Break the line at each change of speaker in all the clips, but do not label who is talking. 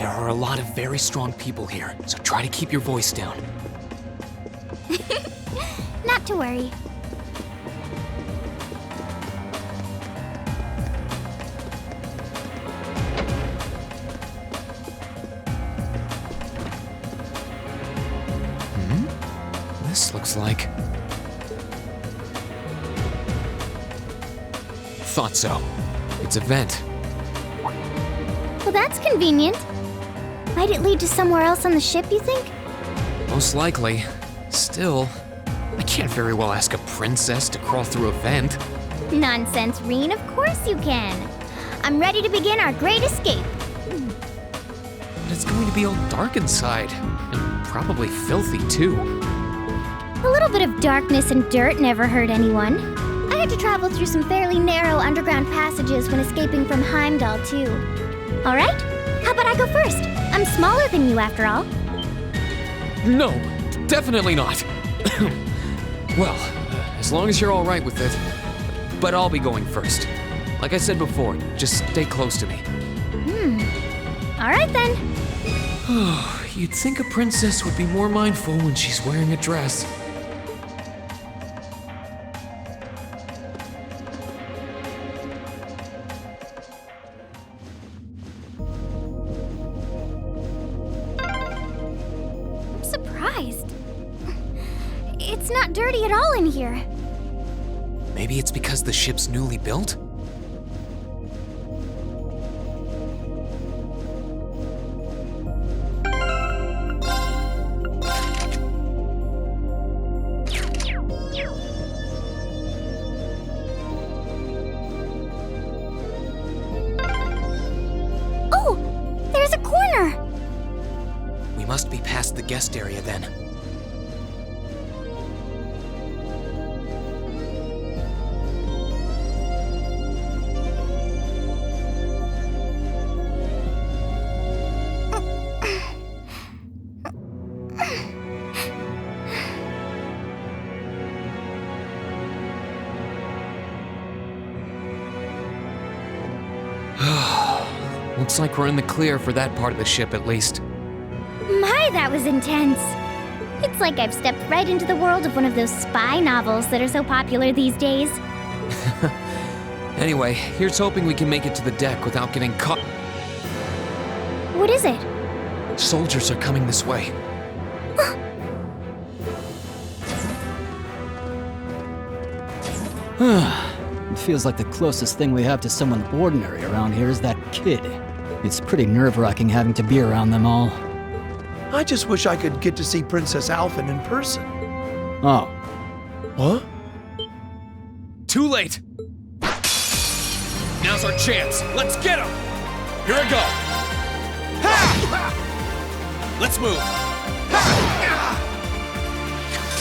There are a lot of very strong people here, so try to keep your voice down.
Not to worry.
This looks like... Thought so. It's a vent.
Well, that's convenient. Might it lead to somewhere else on the ship, you think?
Most likely. Still, I can't very well ask a princess to crawl through a vent.
Nonsense, Reen. Of course you can. I'm ready to begin our great escape.
But it's going to be all dark inside, and probably filthy too.
A little bit of darkness and dirt never hurt anyone. I had to travel through some fairly narrow underground passages when escaping from Heimdall, too. All right? How about I go first? I'm smaller than you, after all.
No, definitely not. Well, as long as you're all right with it. But I'll be going first. Like I said before, just stay close to me.
All right, then.
You'd think a princess would be more mindful when she's wearing a dress.
I'm surprised. It's not dirty at all in here.
Maybe it's because the ship's newly built?
Oh, there's a corner.
We must be past the guest area then. Looks like we're in the clear for that part of the ship at least.
My, that was intense. It's like I've stepped right into the world of one of those spy novels that are so popular these days.
Anyway, here's hoping we can make it to the deck without getting caught.
What is it?
Soldiers are coming this way.
It feels like the closest thing we have to someone ordinary around here is that kid. It's pretty nerve-wracking having to be around them all.
I just wish I could get to see Princess Alphen in person.
Oh.
What?
Too late! Now's our chance. Let's get him! Here I go! Ha! Let's move!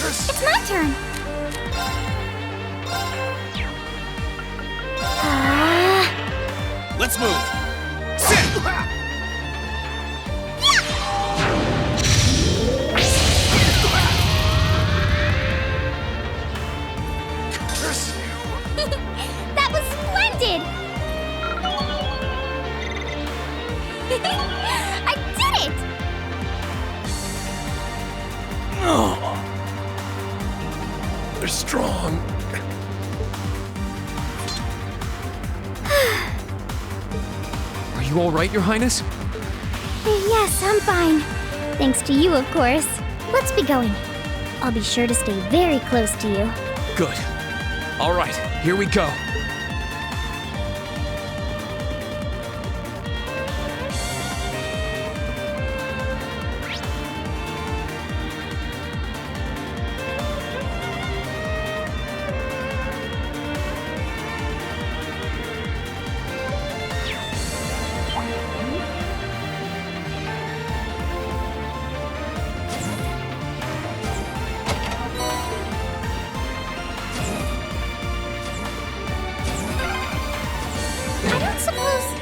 It's my turn.
Let's move! Sit!
That was splendid! I did it!
Oh. They're strong.
Are you all right, Your Highness?
Yes, I'm fine. Thanks to you, of course. Let's be going. I'll be sure to stay very close to you.
Good. All right, here we go.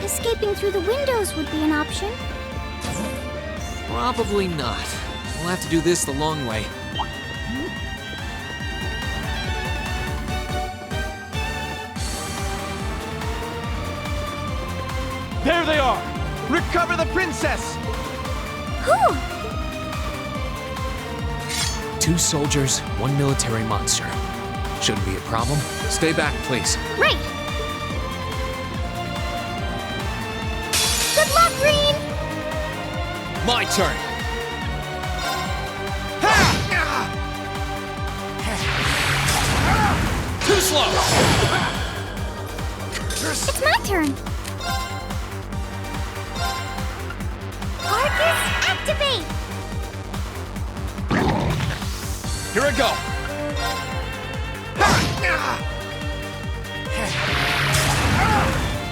Escaping through the windows would be an option.
Probably not. We'll have to do this the long way.
There they are! Recover the princess!
Whew!
2 soldiers, 1 military monster. Shouldn't be a problem. Stay back, please.
Right! Good luck, Green!
My turn! Too slow!
It's my turn! Arcus, activate!
Here I go!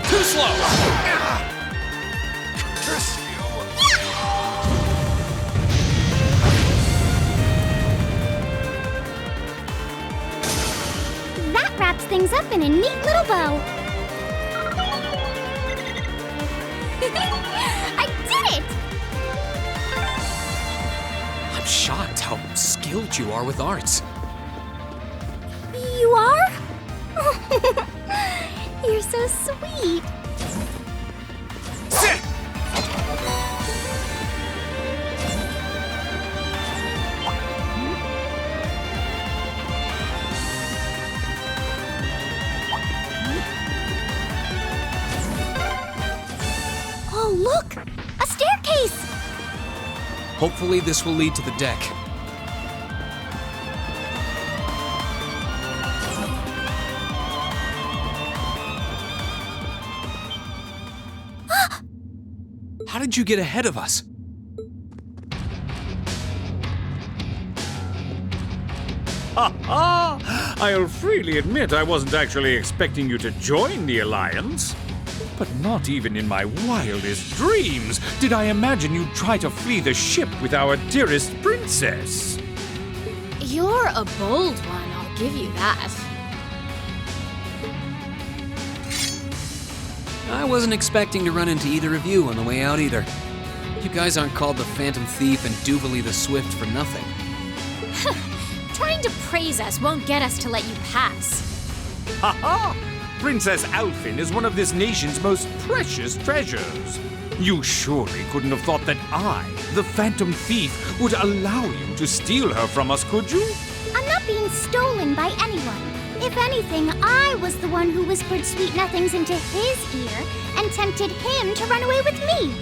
Too slow!
That wraps things up in a neat little bow. I did it!
I'm shocked how skilled you are with arts.
You are? You're so sweet. Oh, look! A staircase!
Hopefully this will lead to the deck. How did you get ahead of us?
I'll freely admit I wasn't actually expecting you to join the Alliance. But not even in my wildest dreams did I imagine you'd try to flee the ship with our dearest princess.
You're a bold one, I'll give you that.
I wasn't expecting to run into either of you on the way out either. You guys aren't called the Phantom Thief and Duvalie the Swift for nothing.
Trying to praise us won't get us to let you pass.
Ha ha! Princess Alfin is one of this nation's most precious treasures. You surely couldn't have thought that I, the Phantom Thief, would allow you to steal her from us, could you?
I'm not being stolen by anyone. If anything, I was the one who whispered sweet nothings into his ear and tempted him to run away with me.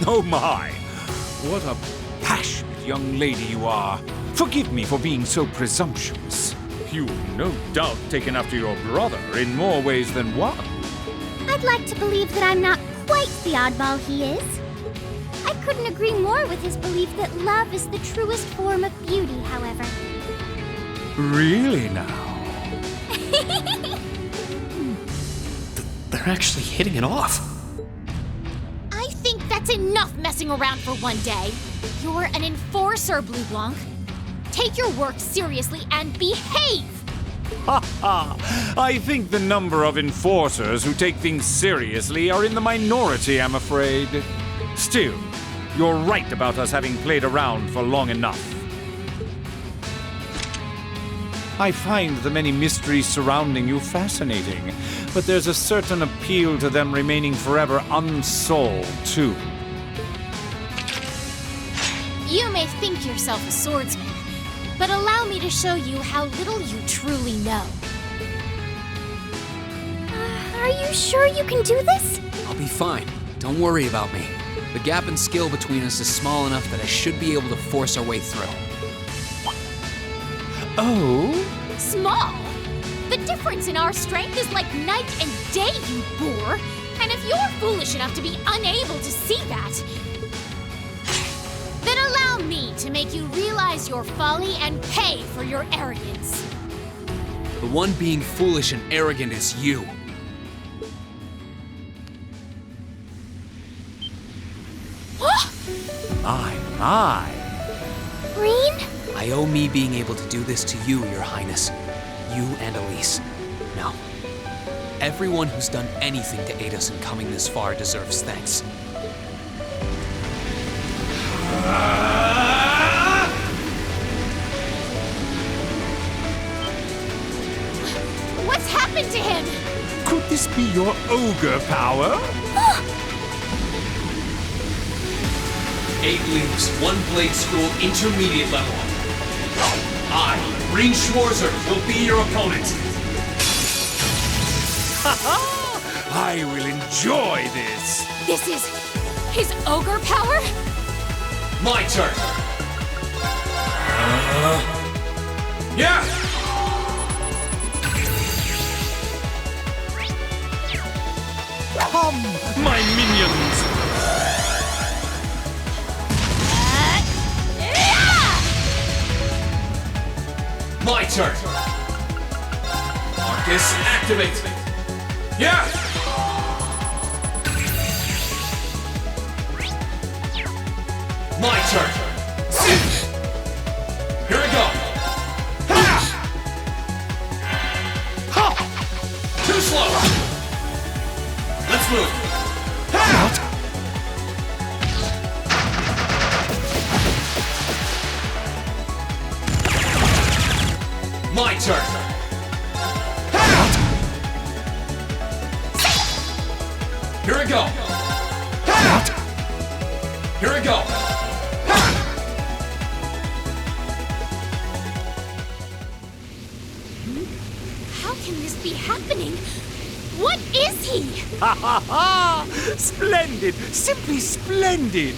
Oh my! What a passionate young lady you are. Forgive me for being so presumptuous. You've no doubt taken after your brother in more ways than one.
I'd like to believe that I'm not quite the oddball he is. I couldn't agree more with his belief that love is the truest form of beauty, however.
Really now?
They're actually hitting it off.
I think that's enough messing around for one day. You're an enforcer, Blue Blanc. Take your work seriously and behave!
Ha ha! I think the number of enforcers who take things seriously are in the minority, I'm afraid. Still, you're right about us having played around for long enough. I find the many mysteries surrounding you fascinating, but there's a certain appeal to them remaining forever unsolved, too.
You may think yourself a swordsman, but allow me to show you how little you truly know.
Are you sure you can do this?
I'll be fine. Don't worry about me. The gap in skill between us is small enough that I should be able to force our way through.
Oh?
Small? The difference in our strength is like night and day, you boor! And if you're foolish enough to be unable to see that, then allow me to make you realize your folly and pay for your arrogance.
The one being foolish and arrogant is you.
My.
Green?
I owe me being able to do this to you, Your Highness. You and Elise. Now, everyone who's done anything to aid us in coming this far deserves thanks.
What's happened to him?
Could this be your ogre power?
8 leaves, 1 blade school, intermediate level. I, Green Schwarzer, will be your opponent.
I will enjoy this.
This is his ogre power?
My turn. Yeah!
Come, my minions.
My turn. Marcus, activate. Yeah! My turn. Here we go. Too slow. Let's move. My turn. Here we go. Here we go.
How can this be happening? What is he?
Ha ha ha! Splendid! Simply splendid!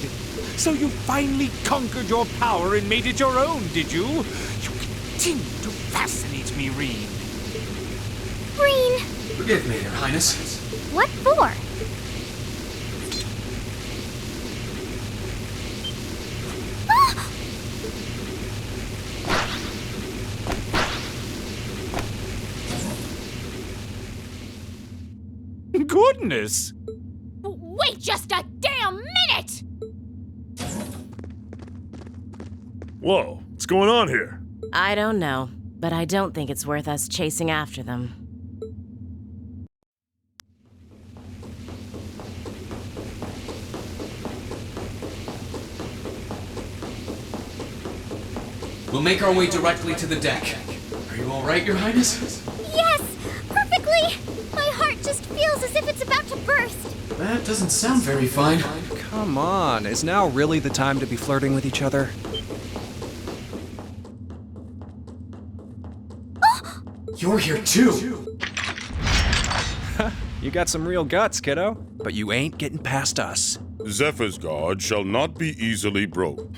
So you finally conquered your power and made it your own, did you? You continue to fascinate me, Reen.
Green,
Forgive me, Your Highness.
what for?
Goodness!
Wait just a damn minute!
Whoa, what's going on here?
I don't know, but I don't think it's worth us chasing after them.
We'll make our way directly to the deck. Are you all right, Your Highness?
Yes, perfectly. My heart just feels as if it's about to burst.
That doesn't sound very fine.
Come on, is now really the time to be flirting with each other?
You're here too.
You got some real guts, kiddo. But you ain't getting past us.
Zephyr's guard shall not be easily broke.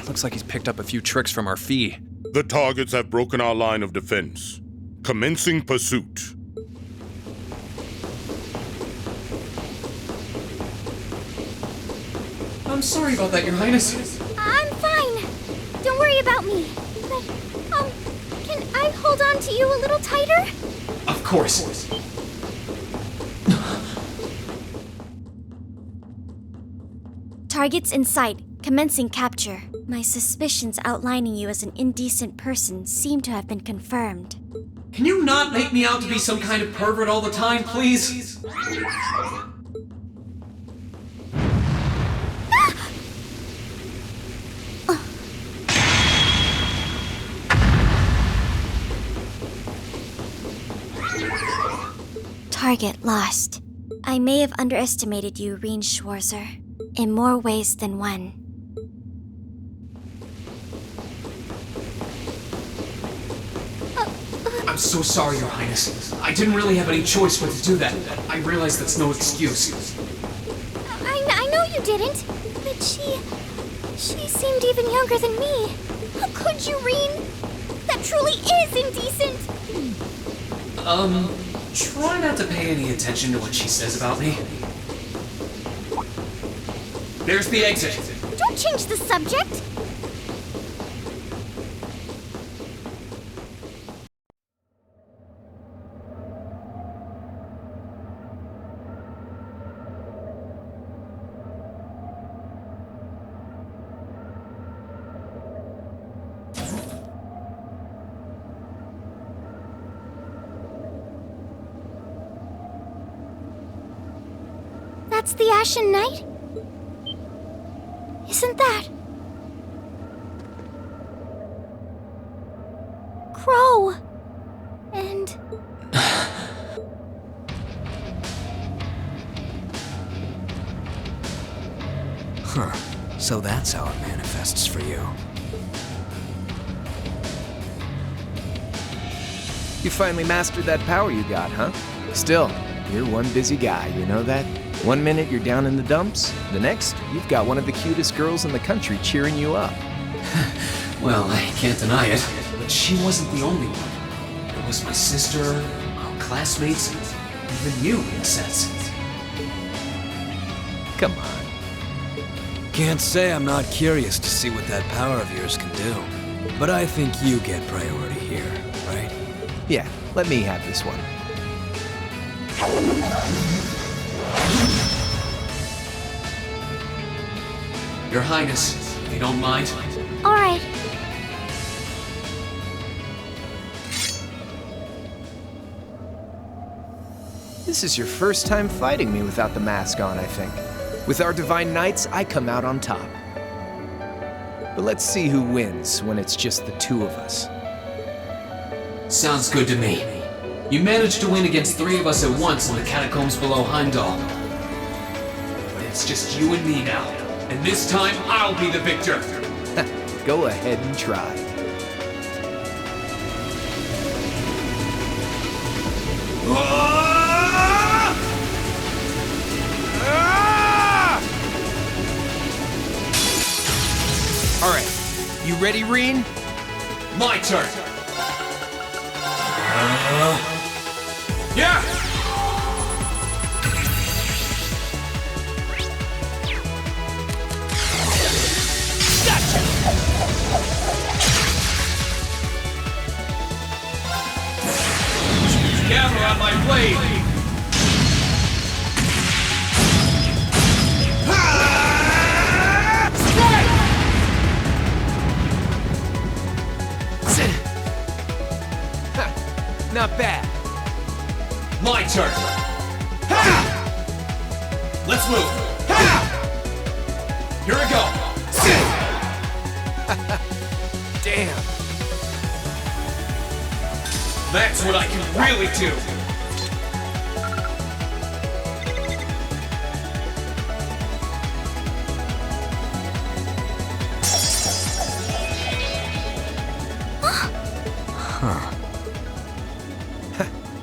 Looks like he's picked up a few tricks from our fee.
The targets have broken our line of defense. Commencing pursuit.
I'm sorry about that, Your Highness.
I'm fine. Don't worry about me. But, can I hold on to you a little tighter?
Of course.
Targets in sight. Commencing capture. My suspicions outlining you as an indecent person seem to have been confirmed.
Can you not make me out to be some kind of pervert all the time, please?
Target lost. I may have underestimated you, Reen Schwarzer, in more ways than one.
I'm so sorry, Your Highness. I didn't really have any choice but to do that. I realize that's no excuse.
I know you didn't, but she seemed even younger than me. How could you, Reen? That truly is indecent.
Try not to pay any attention to what she says about me. There's the exit.
Don't change the subject. That's the Ashen Knight? Isn't that?
So that's how it manifests for you.
You finally mastered that power you got, huh? Still, you're one busy guy, you know that? One minute you're down in the dumps, the next, you've got one of the cutest girls in the country cheering you up.
Well, I can't deny it, but she wasn't the only one. It was my sister, our classmates, even you, in a sense.
Come on.
Can't say I'm not curious to see what that power of yours can do. But I think you get priority here, right?
Yeah, let me have this one.
Your Highness, if you don't mind.
All right.
This is your first time fighting me without the mask on, I think. With our Divine Knights, I come out on top. But let's see who wins when it's just the two of us.
Sounds good to me. You managed to win against 3 of us at once in the catacombs below Heimdall. But it's just you and me now. And this time, I'll be the victor.
Go ahead and try. All right, you ready, Reen?
My turn. Yeah! Gather on my blade!
Not bad.
My turn! Ha! Let's move! Ha! Here we go!
Damn.
That's what I can really do!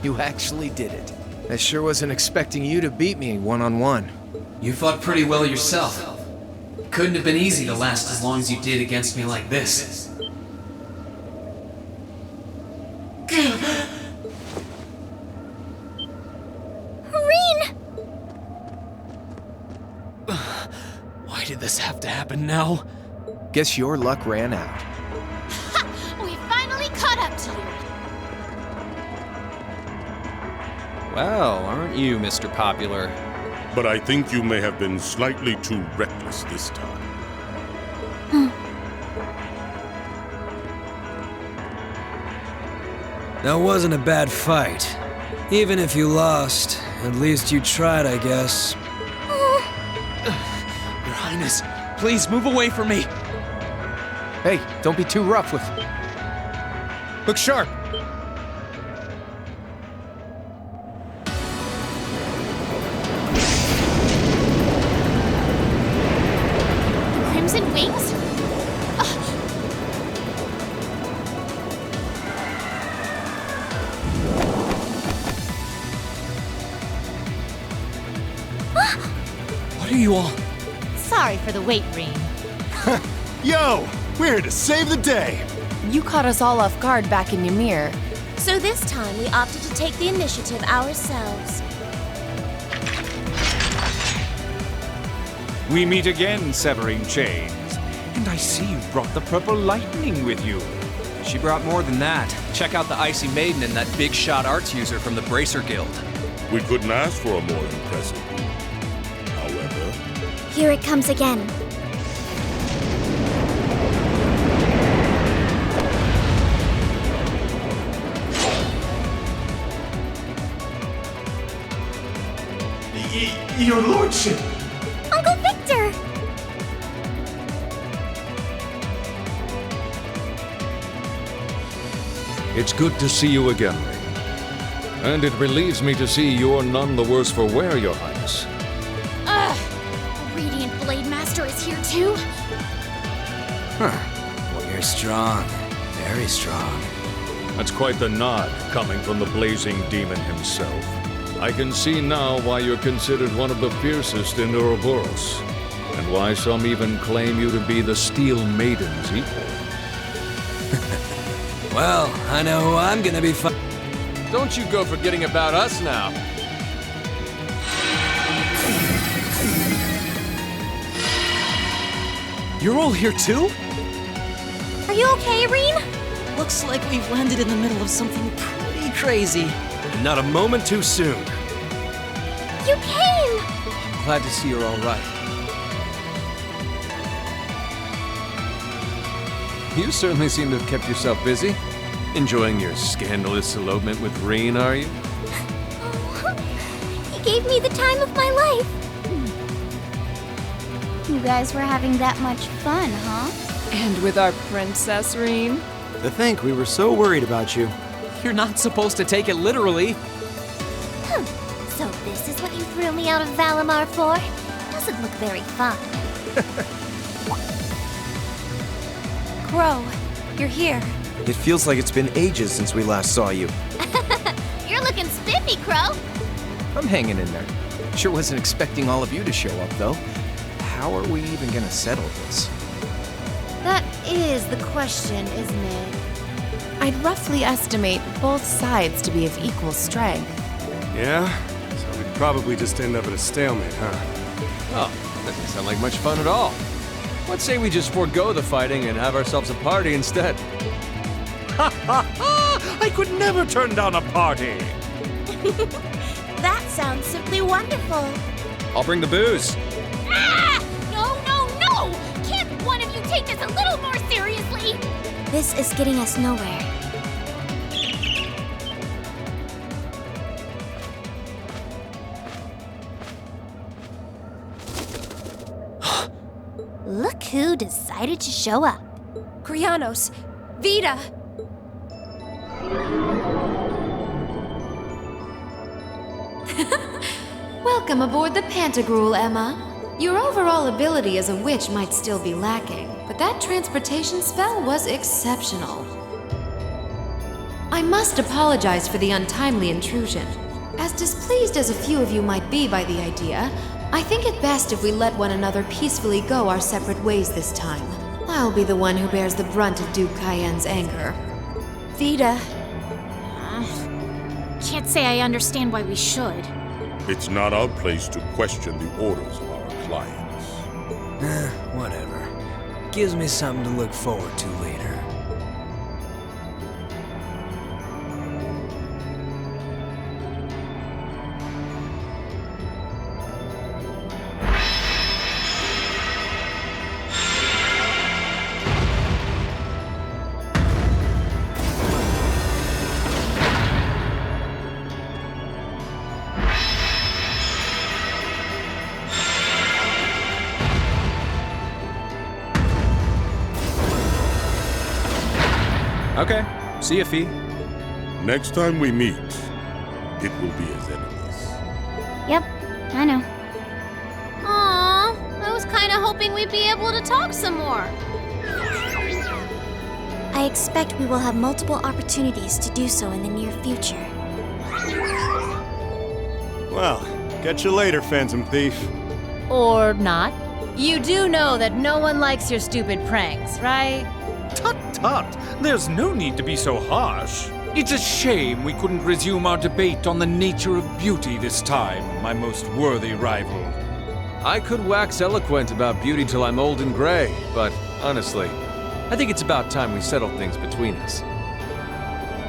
You actually did it. I sure wasn't expecting you to beat me one-on-one.
You fought pretty well yourself. Couldn't have been easy to last as long as you did against me like this.
Reen!
Why did this have to happen now?
Guess your luck ran out.
We finally caught up to you.
Well, aren't you, Mr. Popular?
But I think you may have been slightly too reckless this time.
That wasn't a bad fight. Even if you lost, at least you tried, I guess.
Your Highness, please move away from me.
Hey, don't be too rough with... Look sharp!
Crimson wings?
What are you all?
Sorry for the wait, Reen.
Yo, we're here to save the day.
You caught us all off guard back in Ymir.
So this time we opted to take the initiative ourselves.
We meet again, severing chains. And I see you brought the purple lightning with you.
She brought more than that. Check out the Icy Maiden and that big shot arts user from the Bracer Guild.
We couldn't ask for a more impressive group. However,
Here it comes again.
Your lordship.
Uncle Victor!
It's good to see you again, Ray. And it relieves me to see you're none the worse for wear, Your Highness.
Ugh! Radiant Blade Master is here too?
Well, you're strong. Very strong.
That's quite the nod coming from the blazing demon himself. I can see now why you're considered one of the fiercest in Ouroboros, and why some even claim you to be the Steel Maiden's equal.
Well, I know who I'm gonna be
Don't you go forgetting about us now.
You're all here too?
Are you okay, Reen?
Looks like we've landed in the middle of something pretty crazy.
And not a moment too soon.
You came!
Glad to see you're all right. You certainly seem to have kept yourself busy. Enjoying your scandalous elopement with Reen, are you?
He gave me the time of my life. You guys were having that much fun, huh?
And with our princess, Reen?
To think we were so worried about you.
You're not supposed to take it literally.
So this is what you threw me out of Valimar for? Doesn't look very fun.
Crow, you're here.
It feels like it's been ages since we last saw you.
You're looking spiffy, Crow.
I'm hanging in there. Sure wasn't expecting all of you to show up, though. How are we even gonna settle this?
That is the question, isn't it? I'd roughly estimate both sides to be of equal strength.
Yeah? So we'd probably just end up at a stalemate, huh?
Oh, doesn't sound like much fun at all. Let's say we just forego the fighting and have ourselves a party instead.
Ha ha ha! I could never turn down a party!
That sounds simply wonderful.
I'll bring the booze.
Ah! No, no, no! Can't one of you take this a little more seriously?
This is getting us nowhere. Look who decided to show up.
Krianos, Vita!
Welcome aboard the Pantagruel, Emma. Your overall ability as a witch might still be lacking, but that transportation spell was exceptional. I must apologize for the untimely intrusion. As displeased as a few of you might be by the idea, I think it best if we let one another peacefully go our separate ways this time. I'll be the one who bears the brunt of Duke Cayenne's anger.
Vita.
Can't say I understand why we should.
It's not our place to question the orders of our clients.
Whatever. Gives me something to look forward to later.
Okay, see ya, Fee.
Next time we meet, it will be as enemies.
Yep, I know.
Aww, I was kinda hoping we'd be able to talk some more.
I expect we will have multiple opportunities to do so in the near future.
Well, catch you later, Phantom Thief.
Or not. You do know that no one likes your stupid pranks, right?
Tut tut! There's no need to be so harsh. It's a shame we couldn't resume our debate on the nature of beauty this time, my most worthy rival.
I could wax eloquent about beauty till I'm old and gray, but honestly, I think it's about time we settled things between us.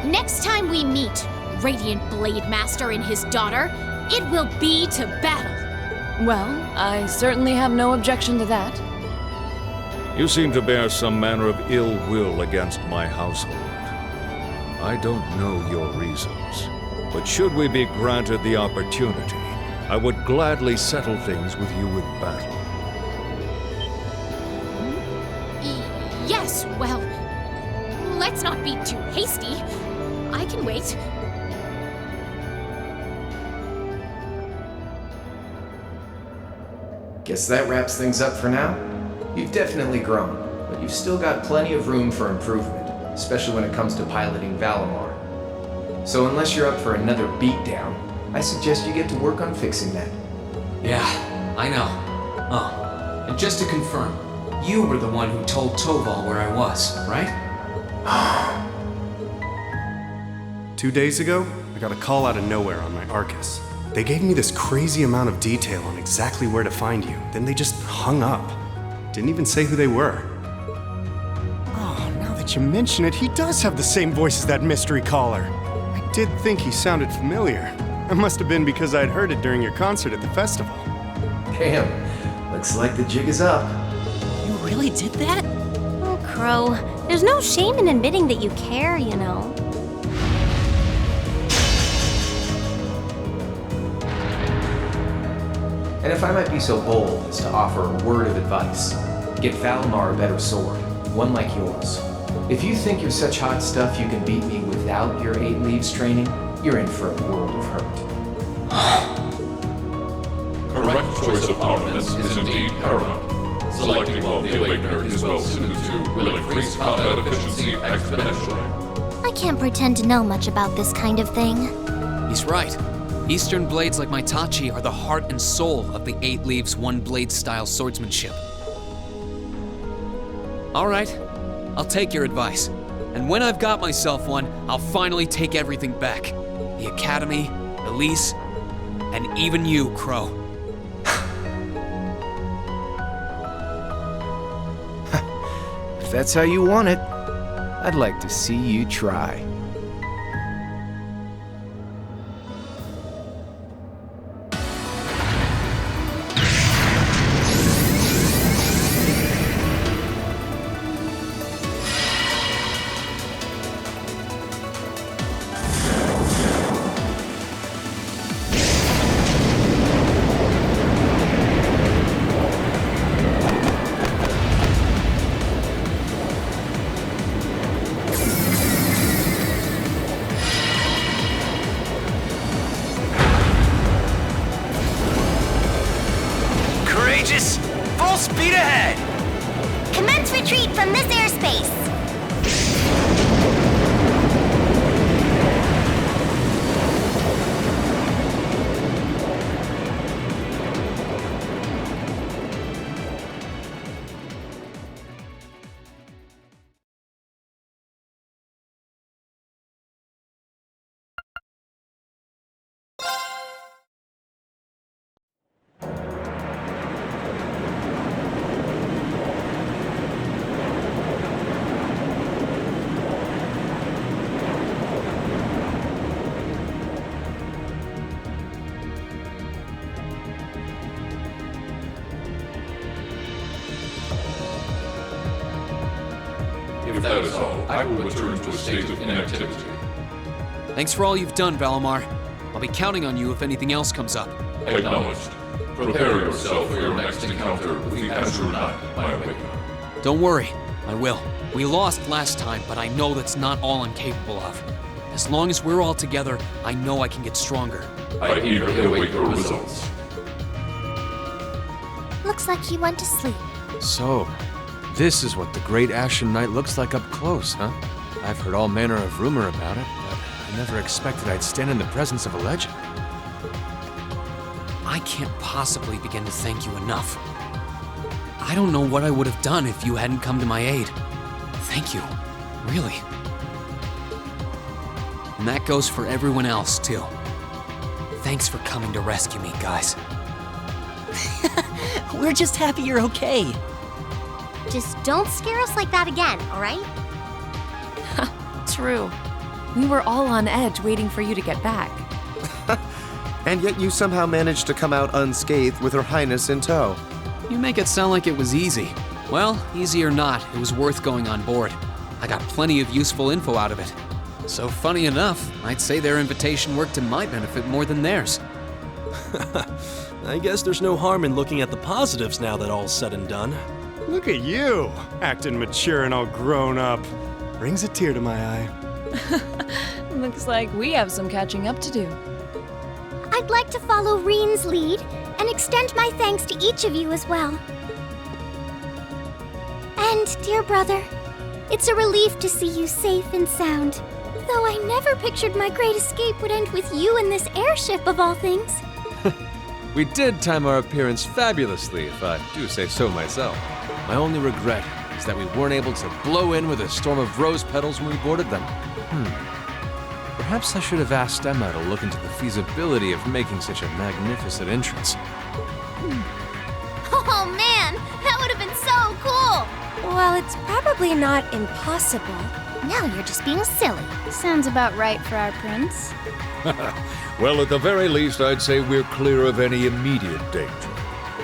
Next time we meet, Radiant Blade Master and his daughter, it will be to battle.
Well, I certainly have no objection to that.
You seem to bear some manner of ill will against my household. I don't know your reasons, but should we be granted the opportunity, I would gladly settle things with you in battle.
Yes, well, let's not be too hasty. I can wait.
Guess that wraps things up for now. You've definitely grown, but you've still got plenty of room for improvement, especially when it comes to piloting Valimar. So unless you're up for another beatdown, I suggest you get to work on fixing that.
Yeah, I know. Oh, and just to confirm, you were the one who told Toval where I was, right?
2 days ago, I got a call out of nowhere on my Arcus. They gave me this crazy amount of detail on exactly where to find you, then they just hung up. Didn't even say who they were. Oh, now that you mention it, he does have the same voice as that mystery caller. I did think he sounded familiar. It must have been because I'd heard it during your concert at the festival.
Damn, looks like the jig is up.
You really did that?
Oh, Crow, there's no shame in admitting that you care, you know.
And if I might be so bold as to offer a word of advice, get Valimar a better sword, one like yours. If you think you're such hot stuff you can beat me without your 8 Leaves training, you're in for a world of hurt.
Correct choice of armaments is indeed paramount. Selecting while the Awakener is well suited to will increase combat efficiency exponentially.
I can't pretend to know much about this kind of thing.
He's right. Eastern blades like my Tachi are the heart and soul of the 8 Leaves, 1 blade style swordsmanship. Alright, I'll take your advice. And when I've got myself one, I'll finally take everything back. The Academy, Elise, and even you, Crow.
If that's how you want it, I'd like to see you try.
Full speed ahead!
Commence retreat from this airspace!
If that is all, I will return to a state of inactivity.
Thanks for all you've done, Valimar. I'll be counting on you if anything else comes up.
Acknowledged. Prepare yourself for your next encounter with the Azure Knight, my Awakener.
Don't worry, I will. We lost last time, but I know that's not all I'm capable of. As long as we're all together, I know I can get stronger.
I eagerly await your results.
Looks like he went to sleep.
So, this is what the Great Ashen Knight looks like up close, huh? I've heard all manner of rumor about it, but I never expected I'd stand in the presence of a legend.
I can't possibly begin to thank you enough. I don't know what I would have done if you hadn't come to my aid. Thank you, really. And that goes for everyone else, too. Thanks for coming to rescue me, guys.
We're just happy you're okay.
Just don't scare us like that again, alright?
True. We were all on edge waiting for you to get back.
And yet you somehow managed to come out unscathed with Her Highness in tow.
You make it sound like it was easy. Well, easy or not, it was worth going on board. I got plenty of useful info out of it. So funny enough, I'd say their invitation worked to my benefit more than theirs.
I guess there's no harm in looking at the positives now that all's said and done.
Look at you, acting mature and all grown up. Brings a tear to my eye.
Looks like we have some catching up to do.
I'd like to follow Reen's lead and extend my thanks to each of you as well. And, dear brother, it's a relief to see you safe and sound. Though I never pictured my great escape would end with you in this airship of all things.
We did time our appearance fabulously, if I do say so myself. My only regret is that we weren't able to blow in with a storm of rose petals when we boarded them. Perhaps I should have asked Emma to look into the feasibility of making such a magnificent entrance.
Oh man, that would have been so cool!
Well, it's probably not impossible.
Now you're just being silly.
Sounds about right for our prince.
Well, at the very least, I'd say we're clear of any immediate danger.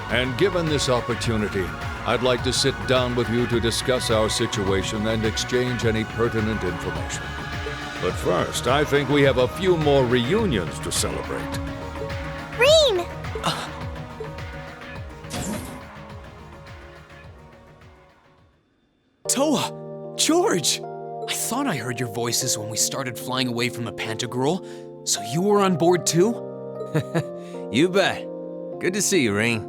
And given this opportunity, I'd like to sit down with you to discuss our situation and exchange any pertinent information. But first, I think we have a few more reunions to celebrate.
Rean!
Toa! George! I thought I heard your voices when we started flying away from the Pantagruel, so you were on board too?
You bet. Good to see you, Rain.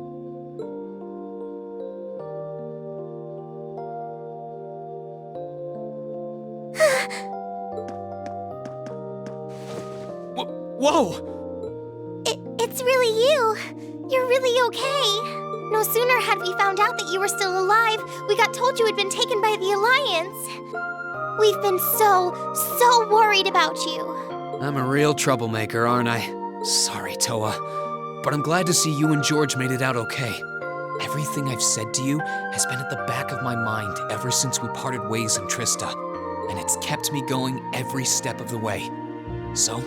Whoa!
It's really you. You're really okay. No sooner had we found out that you were still alive, we got told you had been taken by the Alliance. We've been so worried about you.
I'm a real troublemaker, aren't I? Sorry, Toa. But I'm glad to see you and George made it out okay. Everything I've said to you has been at the back of my mind ever since we parted ways in Trista, and it's kept me going every step of the way. So,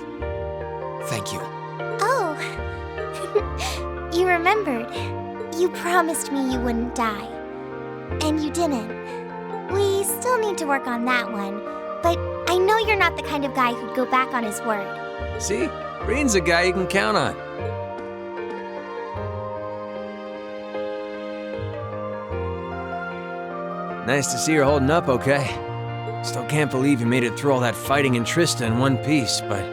thank you.
Oh. You remembered. You promised me you wouldn't die. And you didn't. We still need to work on that one, but I know you're not the kind of guy who'd go back on his word.
See? Rain's a guy you can count on. Nice to see you're holding up okay. Still can't believe you made it through all that fighting in Trista in one piece, but...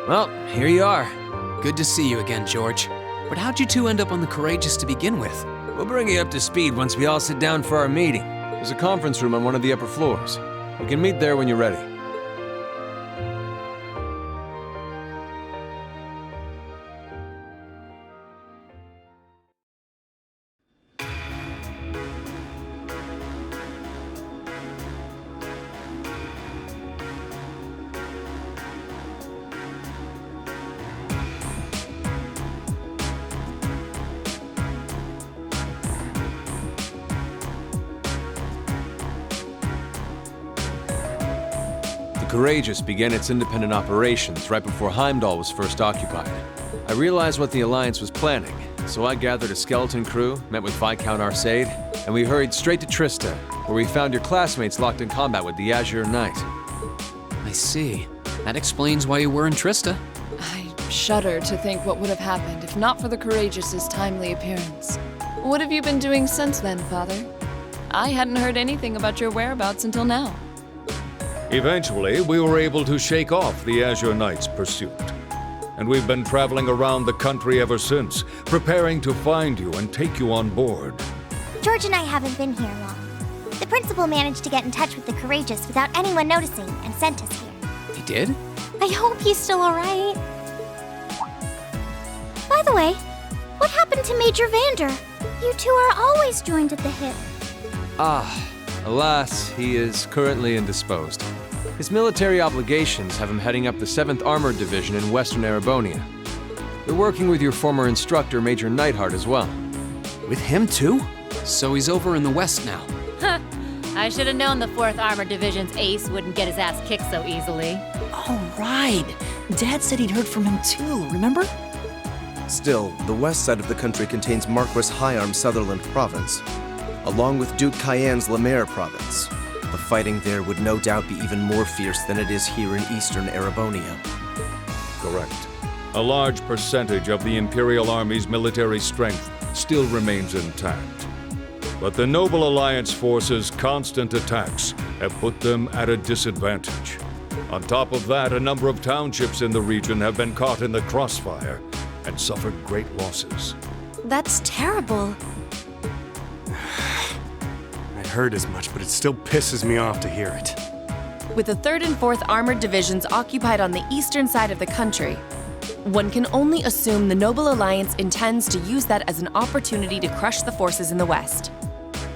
well, here you are.
Good to see you again, George. But how'd you two end up on the Courageous to begin with?
We'll bring you up to speed once we all sit down for our meeting. There's a conference room on one of the upper floors. We can meet there when you're ready. The Courageous began its independent operations right before Heimdall was first occupied. I realized what the Alliance was planning, so I gathered a skeleton crew, met with Viscount Arcade, and we hurried straight to Trista, where we found your classmates locked in combat with the Azure Knight.
I see. That explains why you were in Trista.
I shudder to think what would have happened if not for the Courageous's timely appearance. What have you been doing since then, Father? I hadn't heard anything about your whereabouts until now.
Eventually, we were able to shake off the Azure Knight's pursuit. And we've been traveling around the country ever since, preparing to find you and take you on board.
George and I haven't been here long. The principal managed to get in touch with the Courageous without anyone noticing and sent us here.
He did?
I hope he's still alright. By the way, what happened to Major Vander? You two are always joined at the hip.
Alas, he is currently indisposed. His military obligations have him heading up the 7th Armored Division in Western Erebonia. We're working with your former instructor, Major Neidhart, as well.
With him too? So he's over in the West now.
I should have known the 4th Armored Division's ace wouldn't get his ass kicked so easily.
Oh, right. Dad said he'd heard from him too, remember?
Still, the west side of the country contains Marquis Hyarm's Sutherland province, along with Duke Cayenne's Lemaire province. The fighting there would no doubt be even more fierce than it is here in eastern Erebonia.
Correct. A large percentage of the Imperial Army's military strength still remains intact. But the Noble Alliance forces' constant attacks have put them at a disadvantage. On top of that, a number of townships in the region have been caught in the crossfire and suffered great losses.
That's terrible.
I'd hurt as much, but it still pisses me off to hear it.
With the 3rd and 4th Armored Divisions occupied on the eastern side of the country, one can only assume the Noble Alliance intends to use that as an opportunity to crush the forces in the west.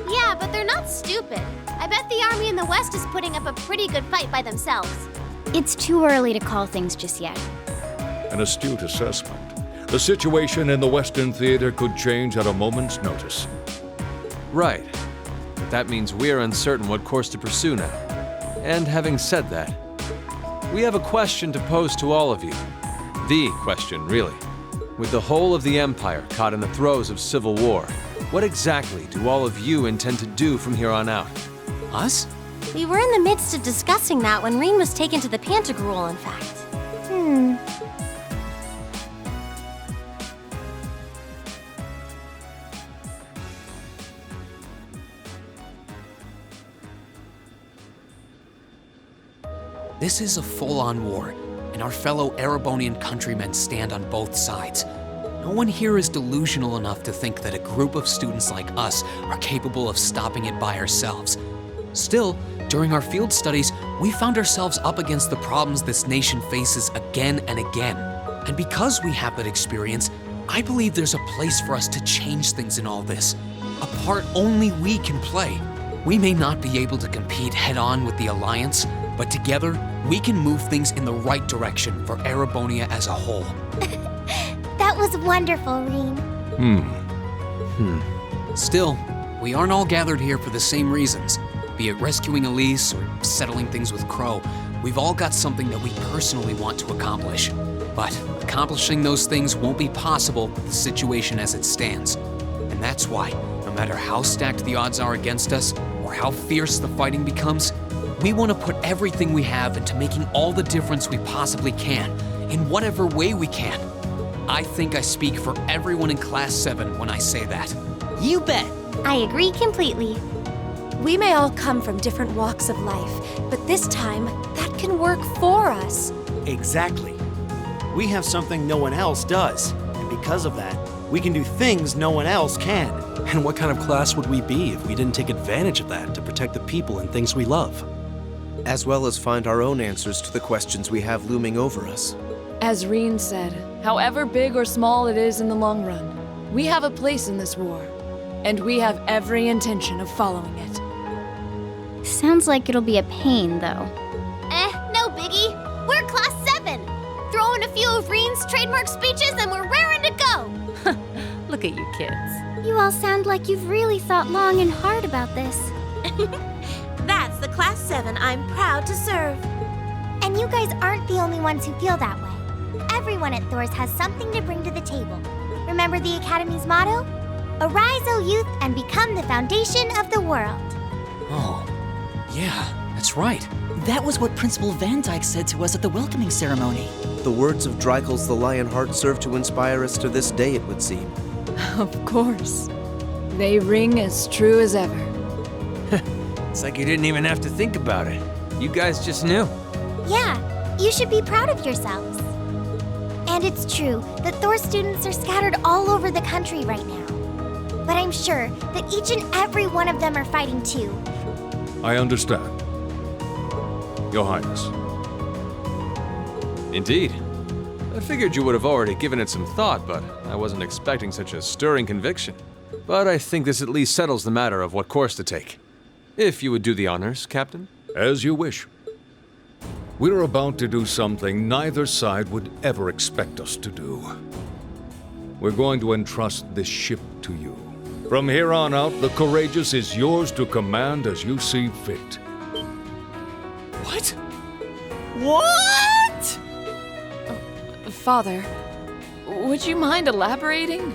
Yeah, but they're not stupid. I bet the army in the west is putting up a pretty good fight by themselves. It's too early to call things just yet.
An astute assessment. The situation in the Western Theater could change at a moment's notice.
Right. But that means we're uncertain what course to pursue now. And having said that, we have a question to pose to all of you. The question, really. With the whole of the Empire caught in the throes of civil war, what exactly do all of you intend to do from here on out?
Us?
We were in the midst of discussing that when Reen was taken to the Pantagruel, in fact.
This is a full-on war, and our fellow Erebonian countrymen stand on both sides. No one here is delusional enough to think that a group of students like us are capable of stopping it by ourselves. Still, during our field studies, we found ourselves up against the problems this nation faces again and again. And because we have that experience, I believe there's a place for us to change things in all this. A part only we can play. We may not be able to compete head-on with the Alliance, but together, we can move things in the right direction for Erebonia as a whole.
That was wonderful, Reen.
Still, we aren't all gathered here for the same reasons. Be it rescuing Elise or settling things with Crow, we've all got something that we personally want to accomplish. But accomplishing those things won't be possible with the situation as it stands. And that's why, no matter how stacked the odds are against us, or how fierce the fighting becomes, we want to put everything we have into making all the difference we possibly can, in whatever way we can. I think I speak for everyone in Class 7 when I say that.
You bet.
I agree completely.
We may all come from different walks of life, but this time, that can work for us.
Exactly. We have something no one else does, and because of that, we can do things no one else can.
And what kind of class would we be if we didn't take advantage of that to protect the people and things we love?
As well as find our own answers to the questions we have looming over us.
As Reen said, however big or small it is in the long run, we have a place in this war, and we have every intention of following it.
Sounds like it'll be a pain, though.
No biggie. We're Class 7. Throw in a few of Reen's trademark speeches and we're raring to go.
Look at you kids.
You all sound like you've really thought long and hard about this.
That's the Class 7 I'm proud to serve.
And you guys aren't the only ones who feel that way. Everyone at Thor's has something to bring to the table. Remember the Academy's motto? Arise, O youth, and become the foundation of the world.
Oh, yeah, that's right.
That was what Principal Van Dyke said to us at the welcoming ceremony.
The words of Dreichel's the Lionheart serve to inspire us to this day, it would seem.
Of course. They ring as true as ever.
It's like you didn't even have to think about it. You guys just knew.
Yeah, you should be proud of yourselves. And it's true that Thor students are scattered all over the country right now. But I'm sure that each and every one of them are fighting too.
I understand. Your Highness.
Indeed. I figured you would have already given it some thought, but I wasn't expecting such a stirring conviction. But I think this at least settles the matter of what course to take. If you would do the honors, Captain.
As you wish. We're about to do something neither side would ever expect us to do. We're going to entrust this ship to you. From here on out, the Courageous is yours to command as you see fit.
What? What?
Father, would you mind elaborating?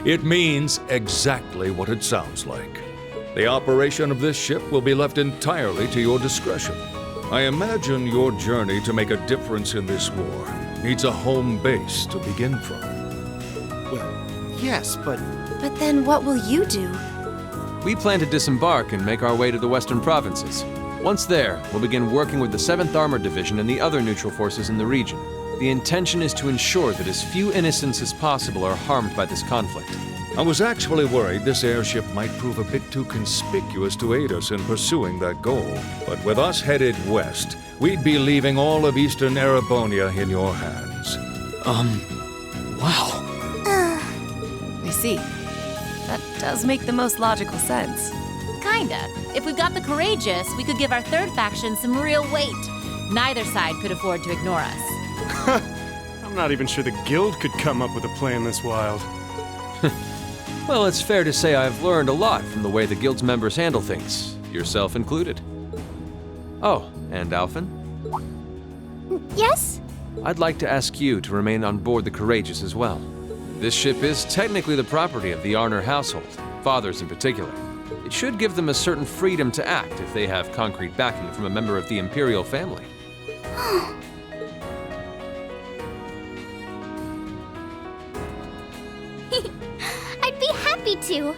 It means exactly what it sounds like. The operation of this ship will be left entirely to your discretion. I imagine your journey to make a difference in this war needs a home base to begin from.
Well, yes, but...
But then what will you do?
We plan to disembark and make our way to the western provinces. Once there, we'll begin working with the 7th Armored Division and the other neutral forces in the region. The intention is to ensure that as few innocents as possible are harmed by this conflict.
I was actually worried this airship might prove a bit too conspicuous to aid us in pursuing that goal. But with us headed west, we'd be leaving all of Eastern Erebonia in your hands.
Wow.
I see. That does make the most logical sense.
Kinda. If we've got the courageous, we could give our third faction some real weight. Neither side could afford to ignore us.
I'm not even sure the guild could come up with a plan this wild.
Well, it's fair to say I've learned a lot from the way the guild's members handle things, yourself included. Oh, and Alphen?
Yes?
I'd like to ask you to remain on board the Courageous as well. This ship is technically the property of the Arner household, fathers in particular. It should give them a certain freedom to act if they have concrete backing from a member of the Imperial family.
I'd be happy to.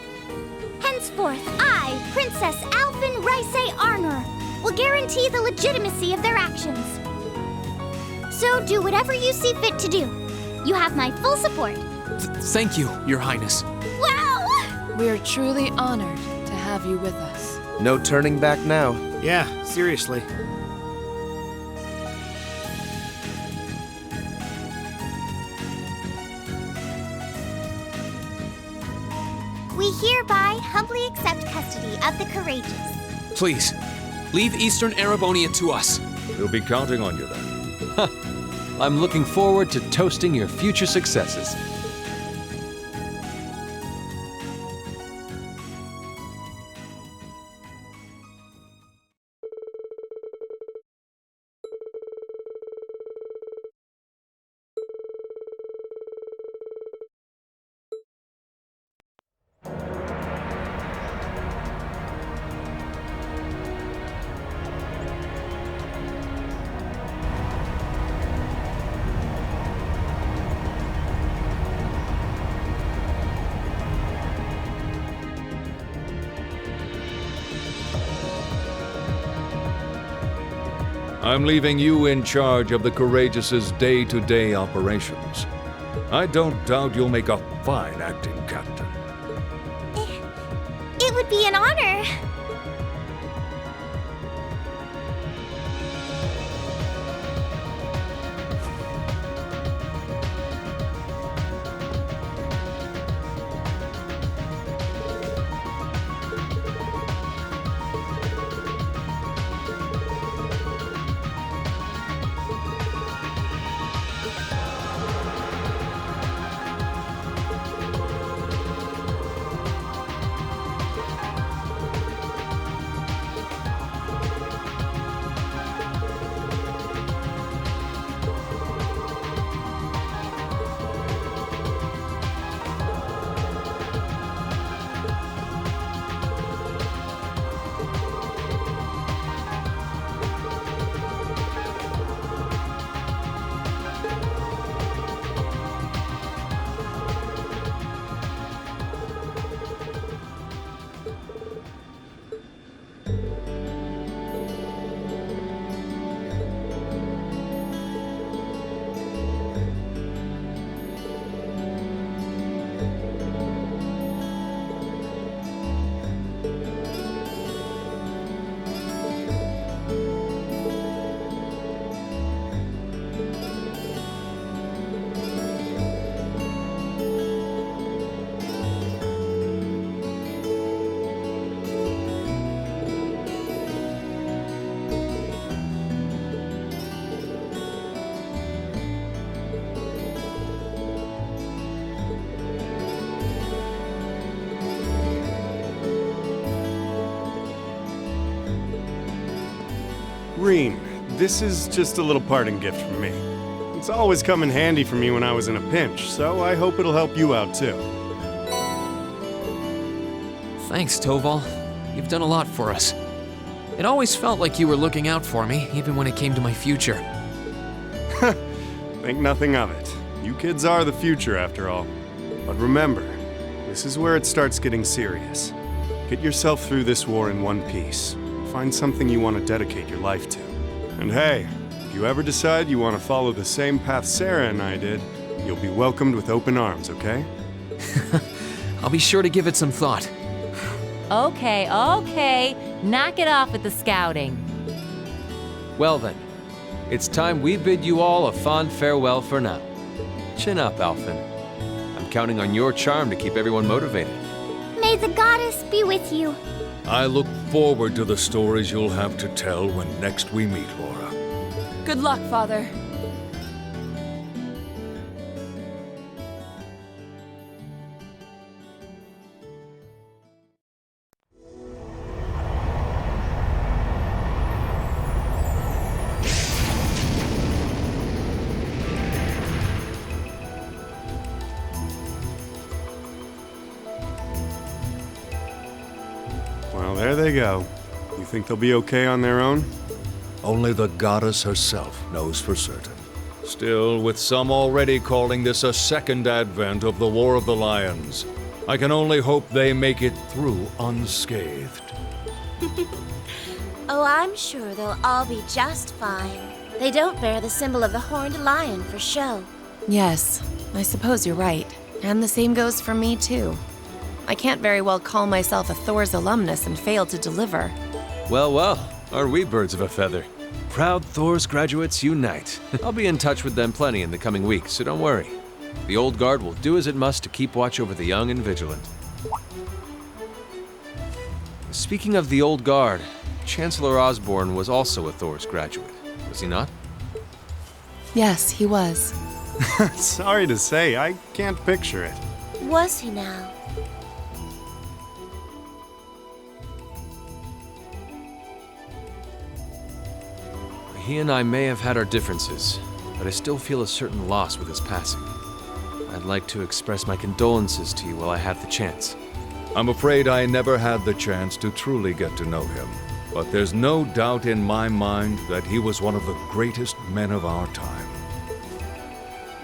Henceforth, I, Princess Alphen Rice Arner, will guarantee the legitimacy of their actions. So do whatever you see fit to do. You have my full support.
Thank you, Your Highness.
Wow!
We are truly honored to have you with us.
No turning back now.
Yeah, seriously.
We hereby humbly accept custody of the Courageous.
Please, leave Eastern Erebonia to us.
We'll be counting on you then.
I'm looking forward to toasting your future successes.
I'm leaving you in charge of the Courageous's day-to-day operations. I don't doubt you'll make a fine acting captain.
It would be an honor.
Reem, this is just a little parting gift from me. It's always come in handy for me when I was in a pinch, so I hope it'll help you out too.
Thanks, Toval. You've done a lot for us. It always felt like you were looking out for me, even when it came to my future.
Think nothing of it. You kids are the future, after all. But remember, this is where it starts getting serious. Get yourself through this war in one piece. Find something you want to dedicate your life to. And hey, If you ever decide you want to follow the same path Sarah and I did, you'll be welcomed with open arms, okay?
I'll be sure to give it some thought.
Okay, knock it off with the scouting.
Well then, it's time we bid you all a fond farewell for now. Chin up, Alphen. I'm counting on your charm to keep everyone motivated.
May the goddess be with you.
I look forward to the stories you'll have to tell when next we meet, Laura.
Good luck, Father.
Well, there they go. You think they'll be okay on their own?
Only the goddess herself knows for certain. Still, with some already calling this a second advent of the War of the Lions, I can only hope they make it through unscathed.
Oh, I'm sure they'll all be just fine. They don't bear the symbol of the horned lion for show.
Yes, I suppose you're right. And the same goes for me, too. I can't very well call myself a Thor's alumnus and fail to deliver.
Well, are we birds of a feather? Proud Thor's graduates unite. I'll be in touch with them plenty in the coming weeks, so don't worry. The Old Guard will do as it must to keep watch over the young and vigilant. Speaking of the Old Guard, Chancellor Osborne was also a Thor's graduate, was he not?
Yes, he was.
Sorry to say, I can't picture it.
Was he now?
He and I may have had our differences, but I still feel a certain loss with his passing. I'd like to express my condolences to you while I have the chance.
I'm afraid I never had the chance to truly get to know him, but there's no doubt in my mind that he was one of the greatest men of our time.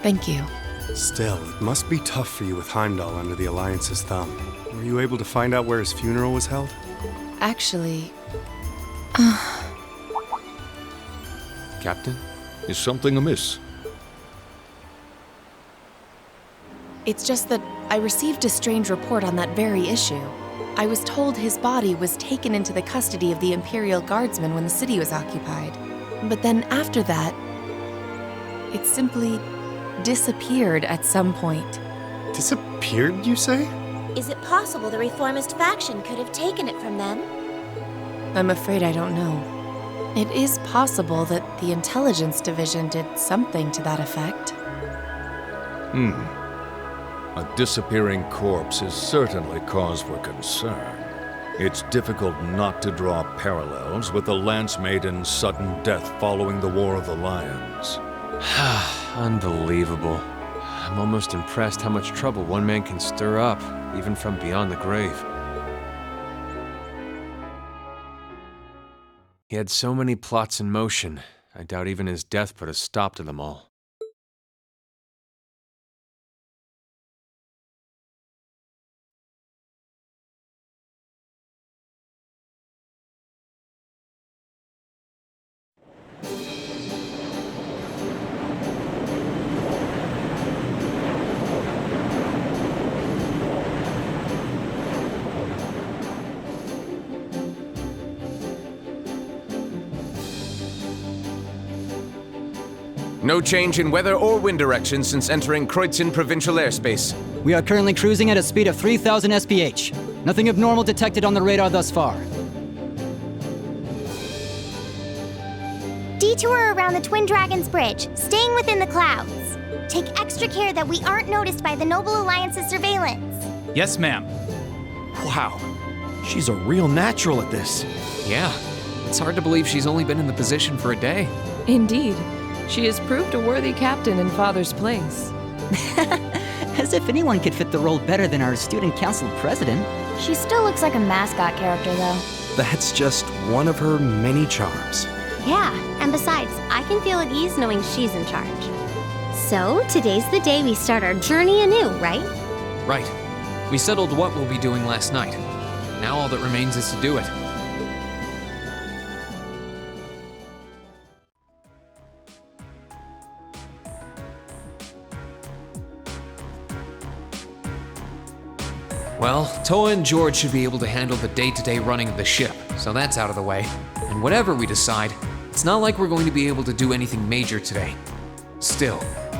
Thank you.
Still, it must be tough for you with Heimdall under the Alliance's thumb. Were you able to find out where his funeral was held?
Actually...
Captain?
Is something amiss?
It's just that I received a strange report on that very issue. I was told his body was taken into the custody of the Imperial Guardsmen when the city was occupied. But then after that, it simply disappeared at some point.
Disappeared, you say?
Is it possible the reformist faction could have taken it from them?
I'm afraid I don't know. It is possible that the Intelligence Division did something to that effect.
A disappearing corpse is certainly cause for concern. It's difficult not to draw parallels with the Lance Maiden's sudden death following the War of the Lions.
Unbelievable. I'm almost impressed how much trouble one man can stir up, even from beyond the grave. He had so many plots in motion, I doubt even his death put a stop to them all.
No change in weather or wind direction since entering Kreutzen provincial airspace.
We are currently cruising at a speed of 3,000 SPH. Nothing abnormal detected on the radar thus far.
Detour around the Twin Dragons Bridge, staying within the clouds. Take extra care that we aren't noticed by the Noble Alliance's surveillance.
Yes, ma'am.
Wow, she's a real natural at this.
Yeah, it's hard to believe she's only been in the position for a day.
Indeed. She has proved a worthy captain in Father's place.
As if anyone could fit the role better than our student council president.
She still looks like a mascot character, though.
That's just one of her many charms.
Yeah, and besides, I can feel at ease knowing she's in charge. So, today's the day we start our journey anew, right?
Right. We settled what we'll be doing last night. Now all that remains is to do it. Well, Toa and George should be able to handle the day-to-day running of the ship, so that's out of the way. And whatever we decide, it's not like we're going to be able to do anything major today. Still,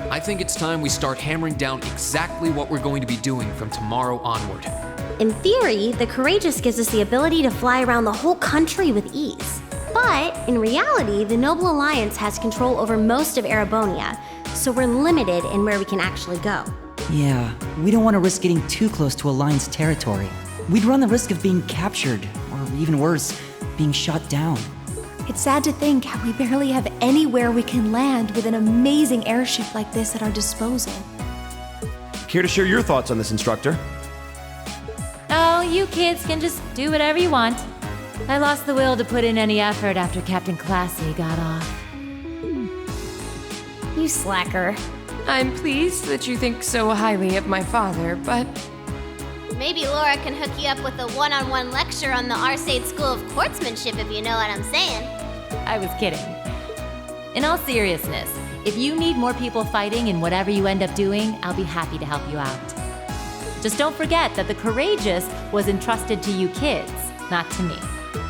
I think it's time we start hammering down exactly what we're going to be doing from tomorrow onward.
In theory, the Courageous gives us the ability to fly around the whole country with ease. But in reality, the Noble Alliance has control over most of Erebonia, so we're limited in where we can actually go.
Yeah, we don't want to risk getting too close to Alliance territory. We'd run the risk of being captured, or even worse, being shot down.
It's sad to think how we barely have anywhere we can land with an amazing airship like this at our disposal.
Care to share your thoughts on this, instructor?
Oh, you kids can just do whatever you want. I lost the will to put in any effort after Captain Classy got off.
You slacker.
I'm pleased that you think so highly of my father, but...
Maybe Laura can hook you up with a one-on-one lecture on the Arcade School of Quartzmanship, if you know what I'm saying.
I was kidding. In all seriousness, if you need more people fighting in whatever you end up doing, I'll be happy to help you out. Just don't forget that the Courageous was entrusted to you kids, not to me.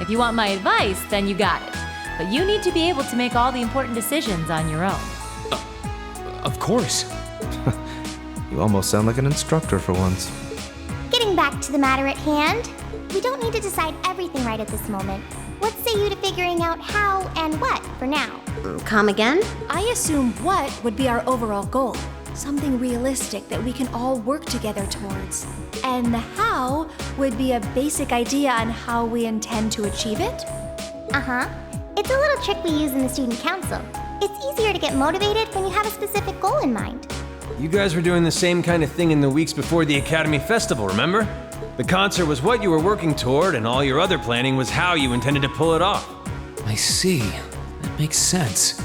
If you want my advice, then you got it. But you need to be able to make all the important decisions on your own.
Of course.
You almost sound like an instructor for once.
Getting back to the matter at hand, we don't need to decide everything right at this moment. What say you to figuring out how and what for now?
Come again?
I assume what would be our overall goal. Something realistic that we can all work together towards. And the how would be a basic idea on how we intend to achieve it?
Uh-huh. It's a little trick we use in the student council. It's easier to get motivated when you have a specific goal in mind.
You guys were doing the same kind of thing in the weeks before the Academy Festival, remember? The concert was what you were working toward, and all your other planning was how you intended to pull it off.
I see. That makes sense.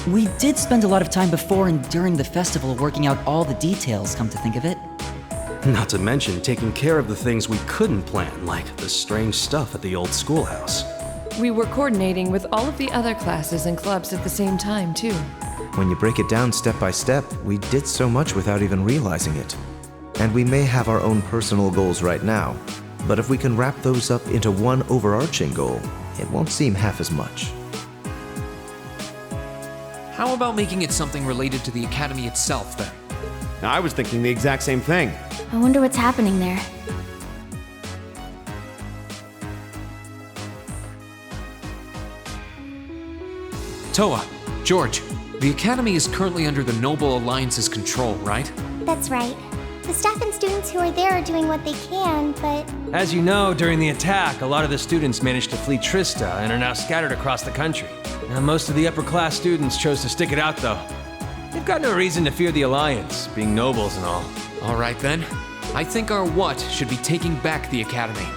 We did spend a lot of time before and during the festival working out all the details, come to think of it.
Not to mention taking care of the things we couldn't plan, like the strange stuff at the old schoolhouse.
We were coordinating with all of the other classes and clubs at the same time, too.
When you break it down step by step, we did so much without even realizing it. And we may have our own personal goals right now, but if we can wrap those up into one overarching goal, it won't seem half as much.
How about making it something related to the Academy itself, then?
Now, I was thinking the exact same thing.
I wonder what's happening there.
Toa, George, the Academy is currently under the Noble Alliance's control, right?
That's right. The staff and students who are there are doing what they can, but...
As you know, during the attack, a lot of the students managed to flee Trista and are now scattered across the country. Now, most of the upper-class students chose to stick it out, though. They've got no reason to fear the Alliance, being nobles and all.
All right, then. I think our what should be taking back the Academy.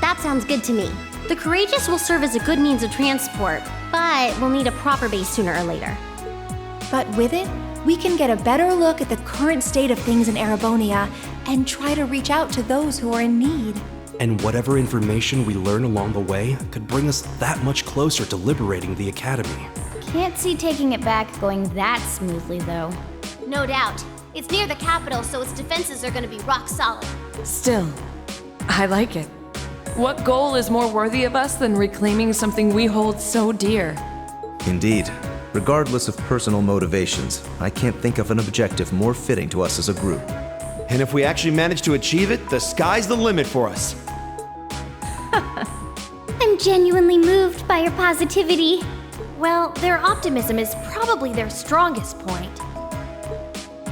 That sounds good to me. The Courageous will serve as a good means of transport, but we'll need a proper base sooner or later.
But with it, we can get a better look at the current state of things in Erebonia and try to reach out to those who are in need.
And whatever information we learn along the way could bring us that much closer to liberating the Academy.
Can't see taking it back going that smoothly, though.
No doubt. It's near the capital, so its defenses are gonna be rock solid.
Still, I like it. What goal is more worthy of us than reclaiming something we hold so dear?
Indeed. Regardless of personal motivations, I can't think of an objective more fitting to us as a group.
And if we actually manage to achieve it, the sky's the limit for us.
I'm genuinely moved by your positivity.
Well, their optimism is probably their strongest point.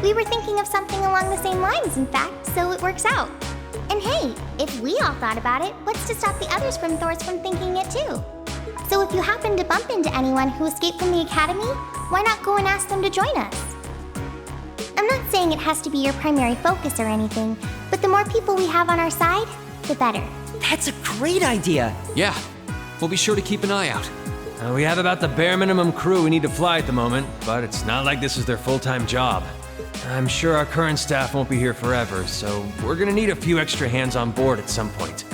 We were thinking of something along the same lines, in fact, so it works out. And hey, if we all thought about it, what's to stop the others from thinking it too? So if you happen to bump into anyone who escaped from the Academy, why not go and ask them to join us? I'm not saying it has to be your primary focus or anything, but the more people we have on our side, the better.
That's a great idea!
Yeah, we'll be sure to keep an eye out.
We have about the bare minimum crew we need to fly at the moment, but it's not like this is their full-time job. I'm sure our current staff won't be here forever, so we're gonna need a few extra hands on board at some point.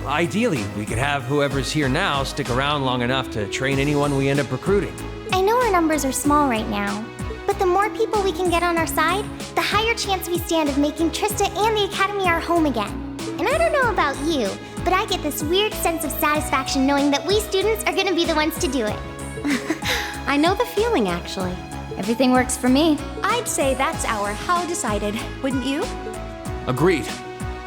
Ideally, we could have whoever's here now stick around long enough to train anyone we end up recruiting.
I know our numbers are small right now, but the more people we can get on our side, the higher chance we stand of making Trista and the Academy our home again. And I don't know about you, but I get this weird sense of satisfaction knowing that we students are gonna be the ones to do it.
I know the feeling, actually.
Everything works for me.
I'd say that's our how decided, wouldn't you?
Agreed.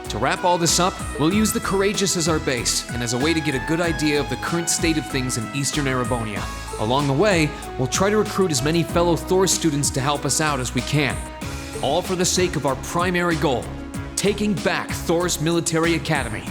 To wrap all this up, we'll use the Courageous as our base and as a way to get a good idea of the current state of things in Eastern Erebonia. Along the way, we'll try to recruit as many fellow Thor students to help us out as we can. All for the sake of our primary goal, taking back Thor's military academy.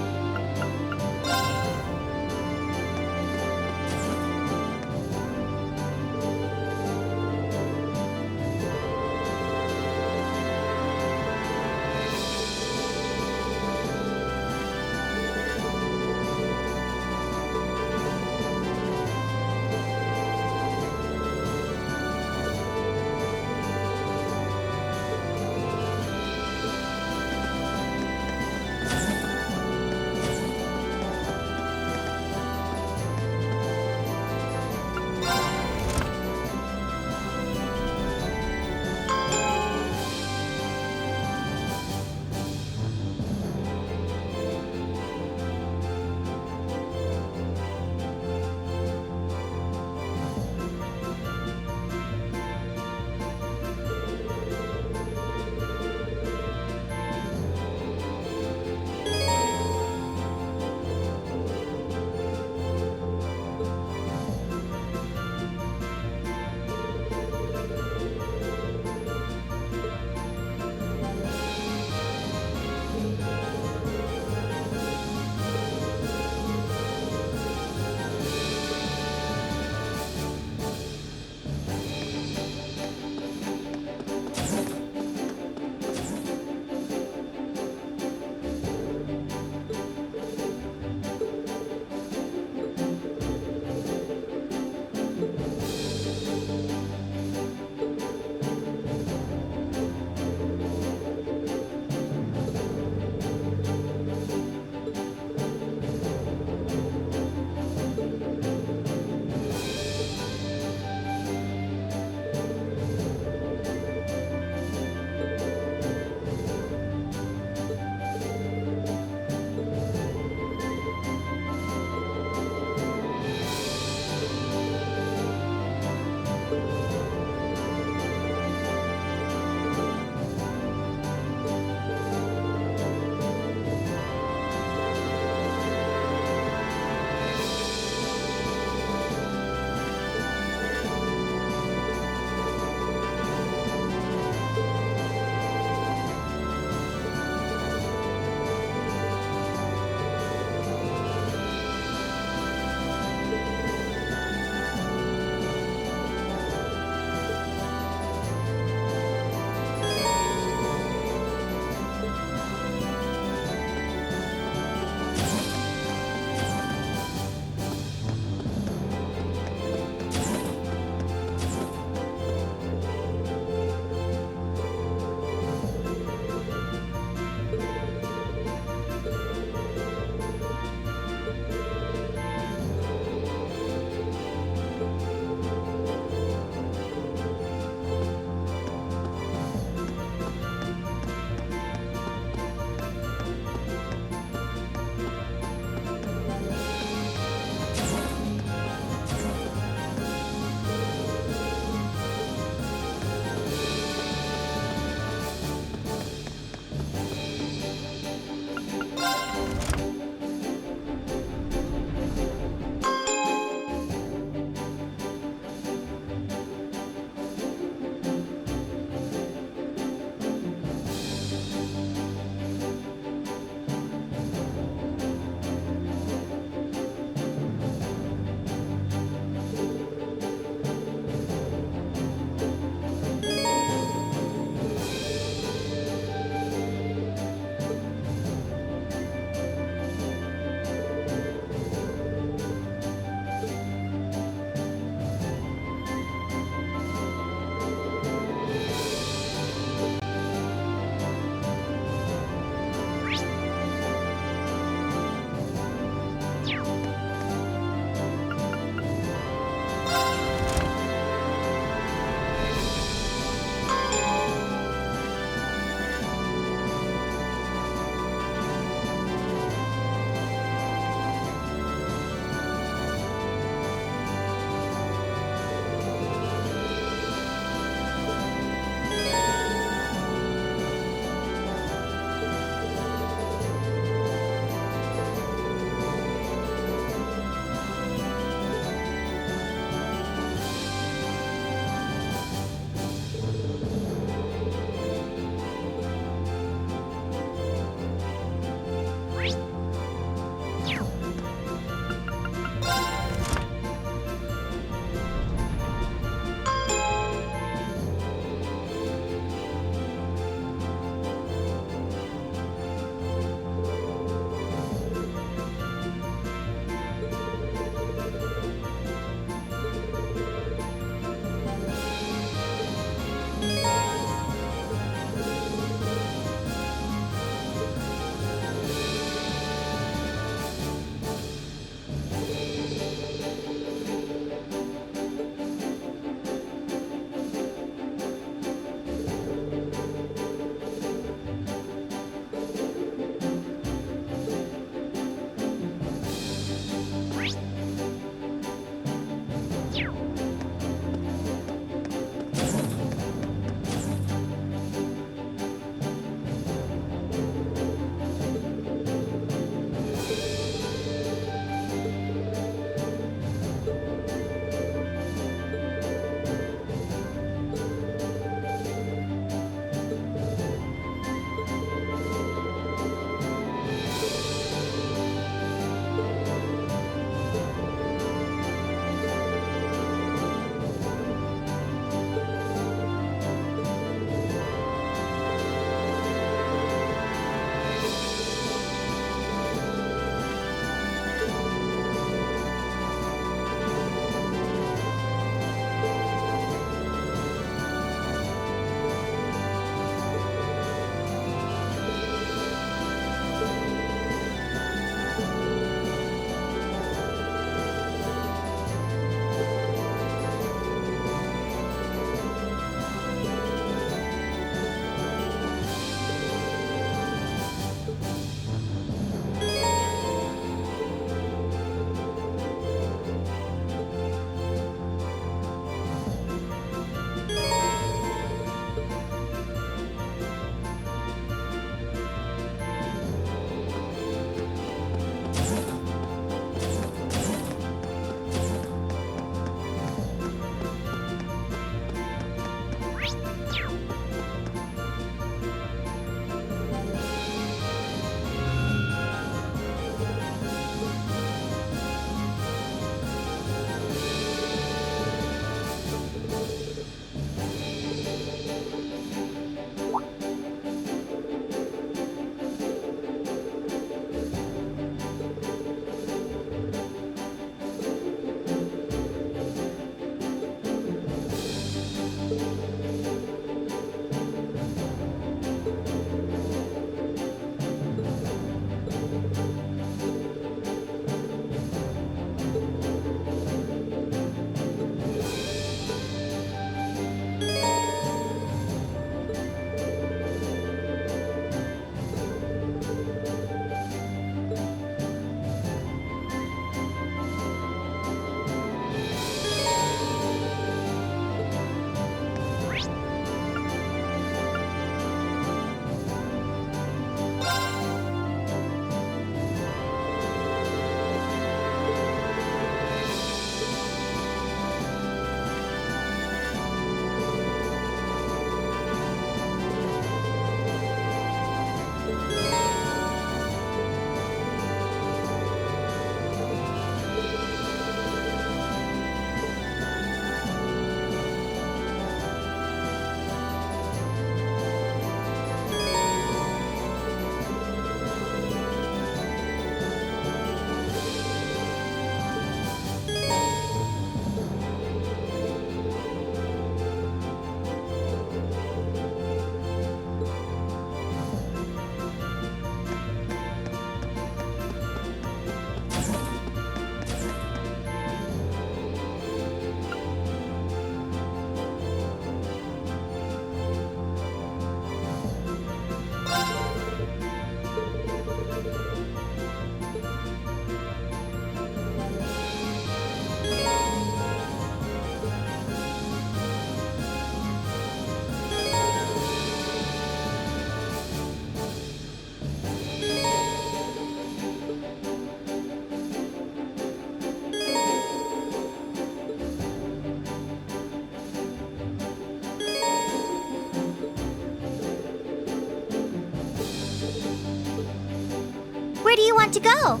Where do you want to go?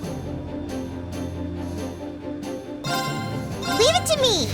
Leave it to me!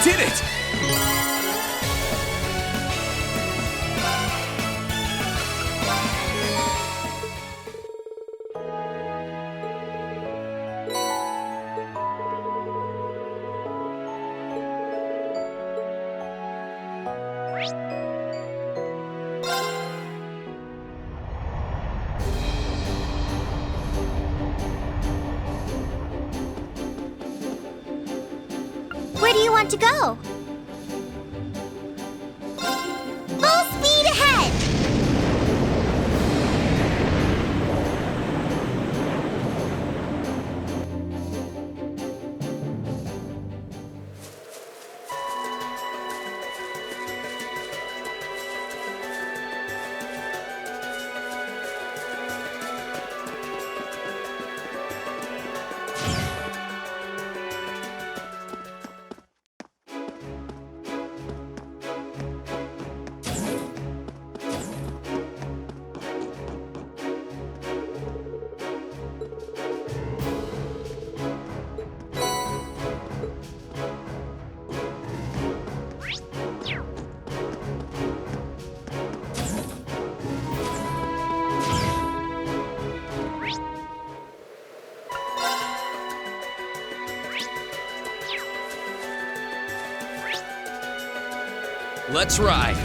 Did it!
Where do you want to go? Full speed ahead!
Let's ride.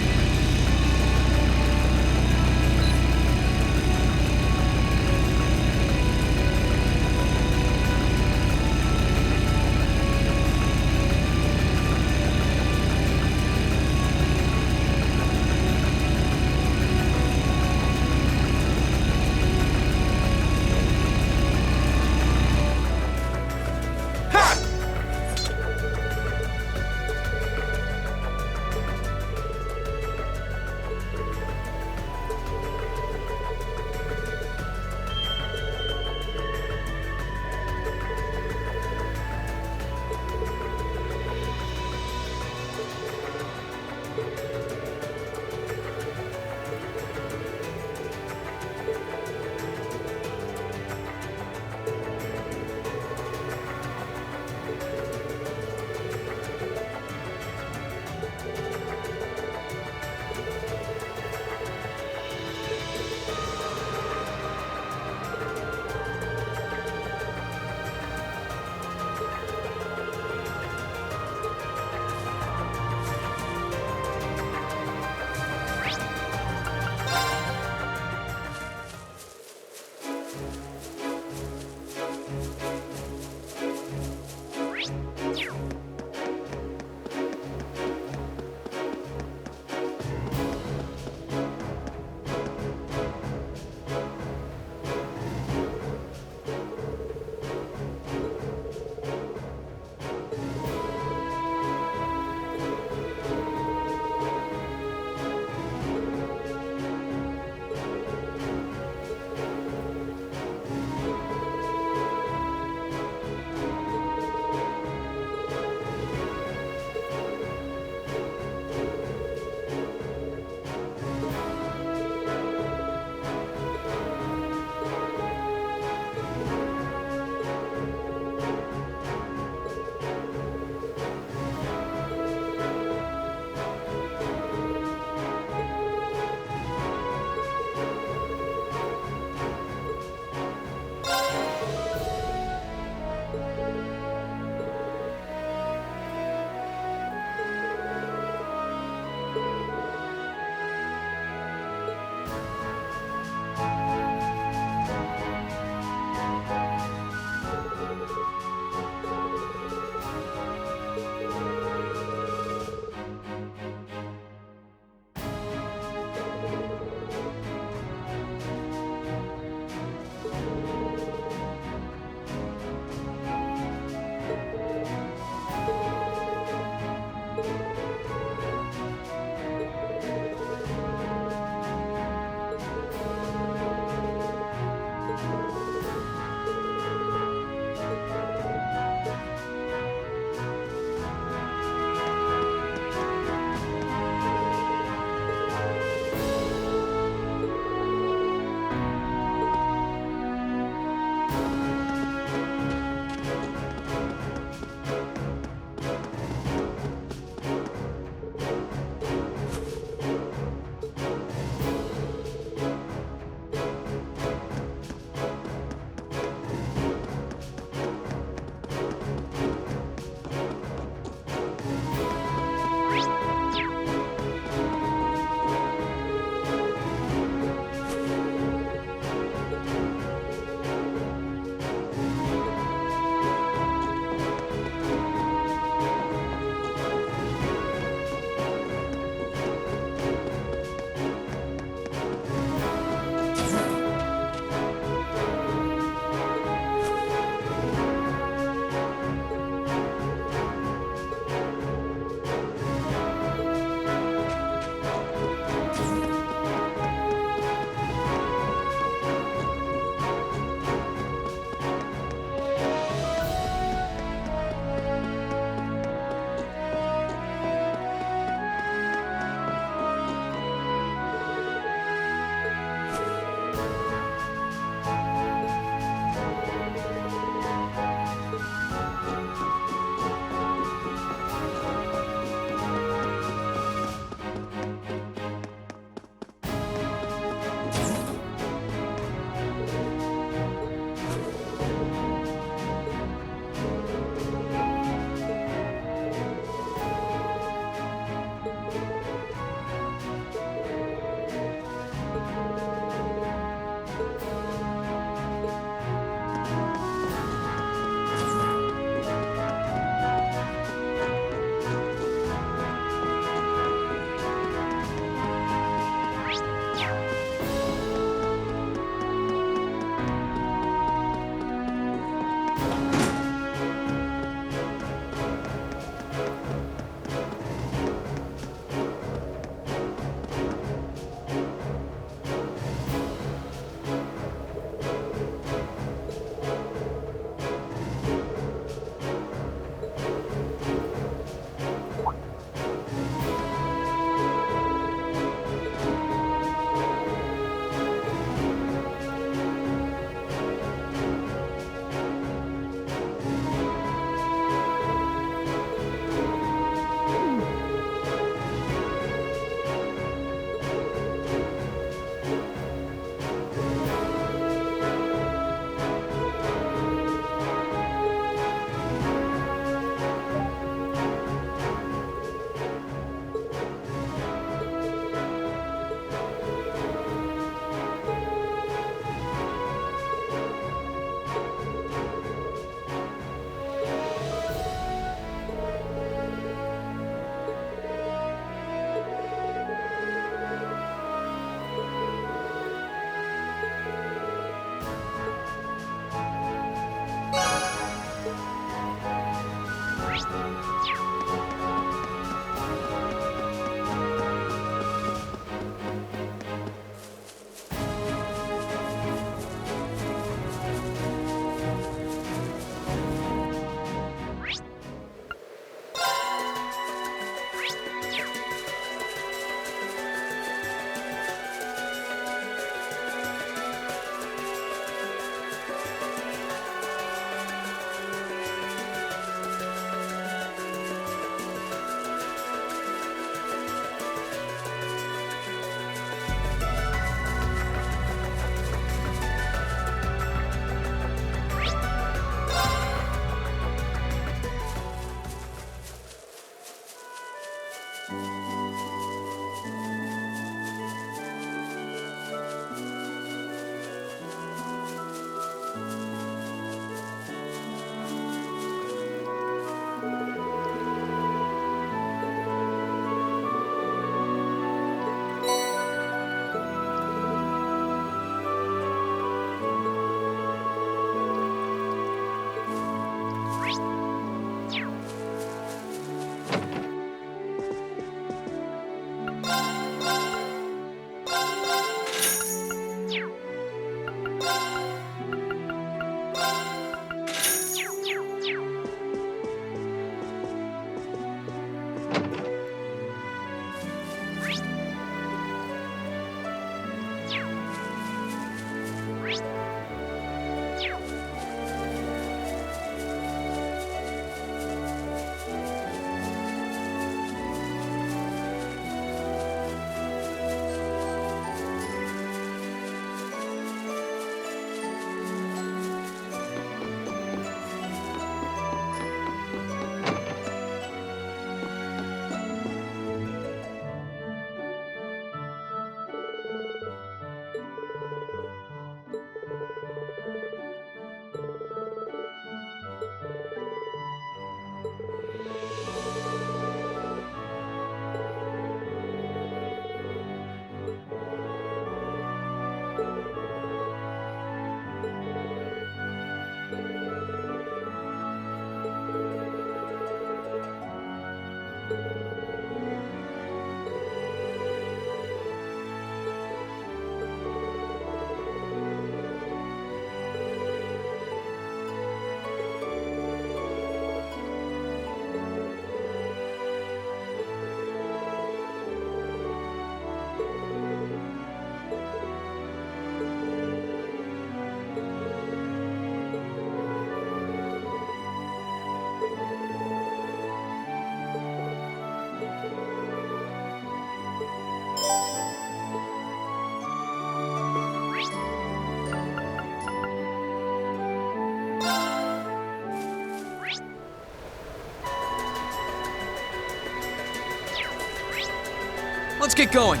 Let's get going.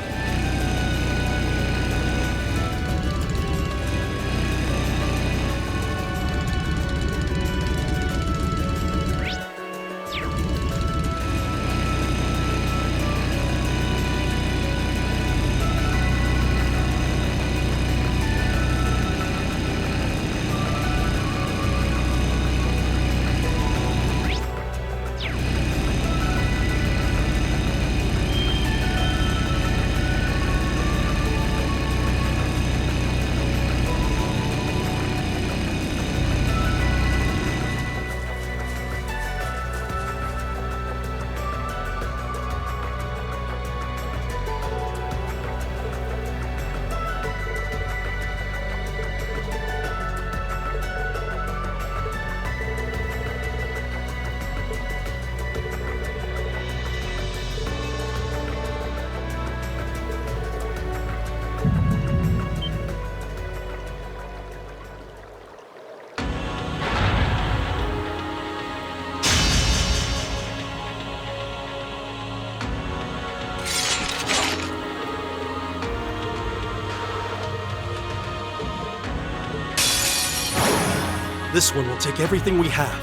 This one will take everything we have.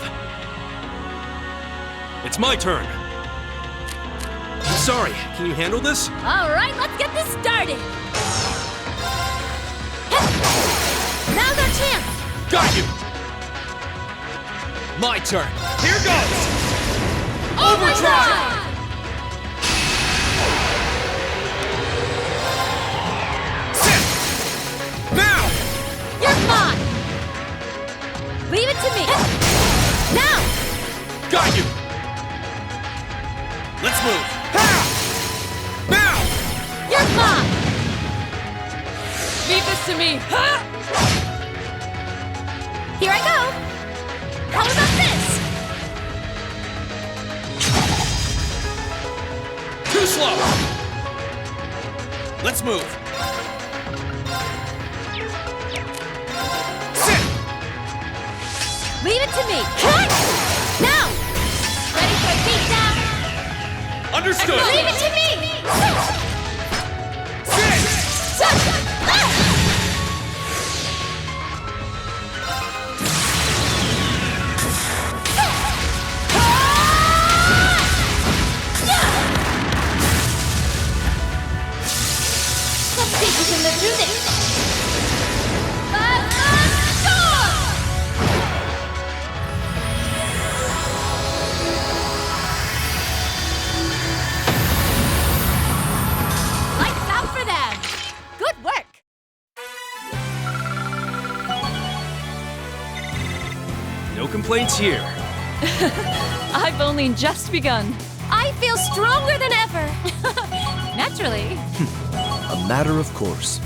It's my turn. I'm sorry, can you handle this?
All right, let's get this started. Now's our chance.
Got you! My turn. Here goes! Overdrive! Sit! Now!
You're mine. Leave it to me. Now!
Got you! Let's move. Ha! Now!
You're mine.
Leave this to me.
Here I go. How about this?
Too slow! Let's move. Sit!
Leave it to me. Now! Ready for a beatdown?
Understood!
Leave it to me! Let's see if we can live through this. Lights out for them! Good work!
No complaints here.
I've only just begun.
I feel stronger than ever!
Naturally.
A matter of course.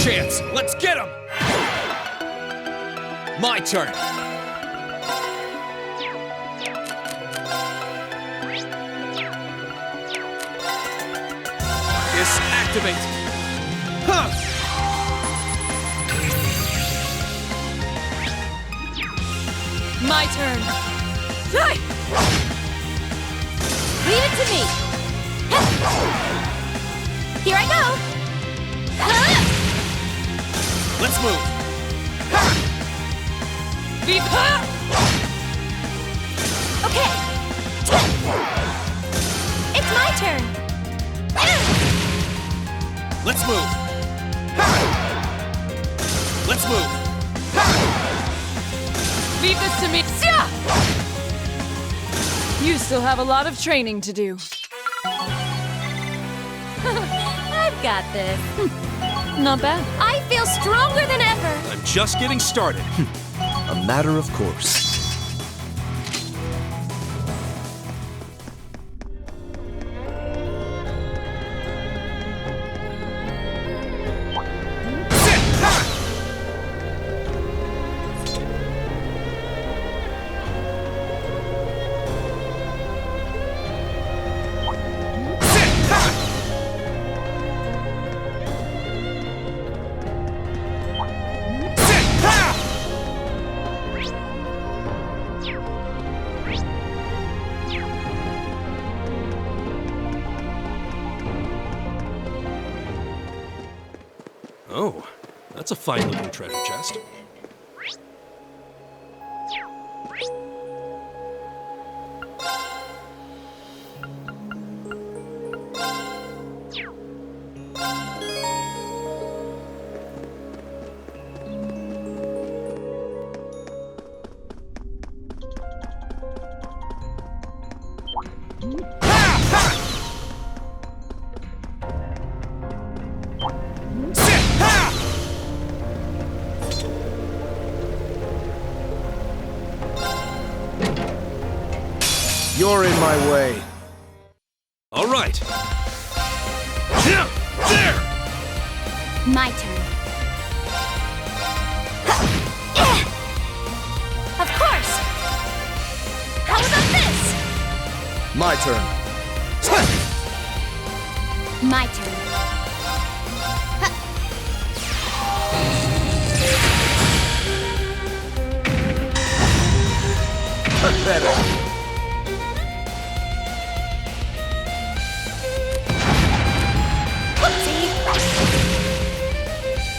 chance. Let's get him! My turn. Disactivate. Huh!
My turn.
Leave it to me. Here I go.
Let's move.
Okay. It's my turn.
Let's move. Let's move.
Leave this to me. You still have a lot of training to do.
I've got this.
Not bad.
I feel stronger than ever.
I'm just getting started.
A matter of course.
That's a fine-looking treasure chest.
You're in my way.
All right. Yeah, there!
My turn. Of course! How about this?
My turn.
My turn.
Pathetic.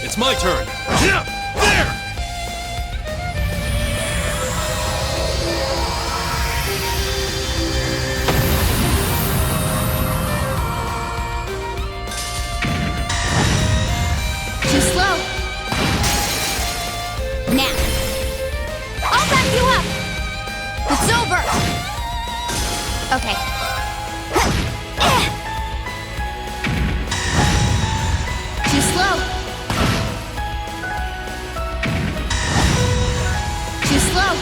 It's my turn. Yeah, there!
Too slow. Now. I'll back you up. It's over. Okay. Too slow. Too slow.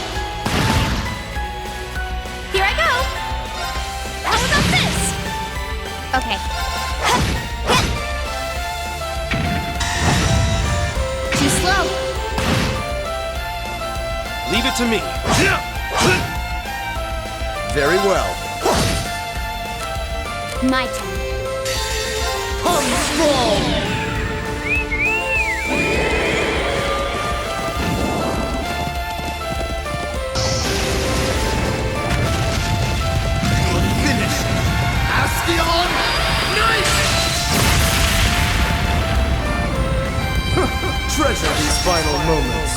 Here I go. How about this? Okay. Too slow.
Leave it to me.
Very well.
My turn.
Come strong!
Finish! Astion! Nice!
Treasure these final moments.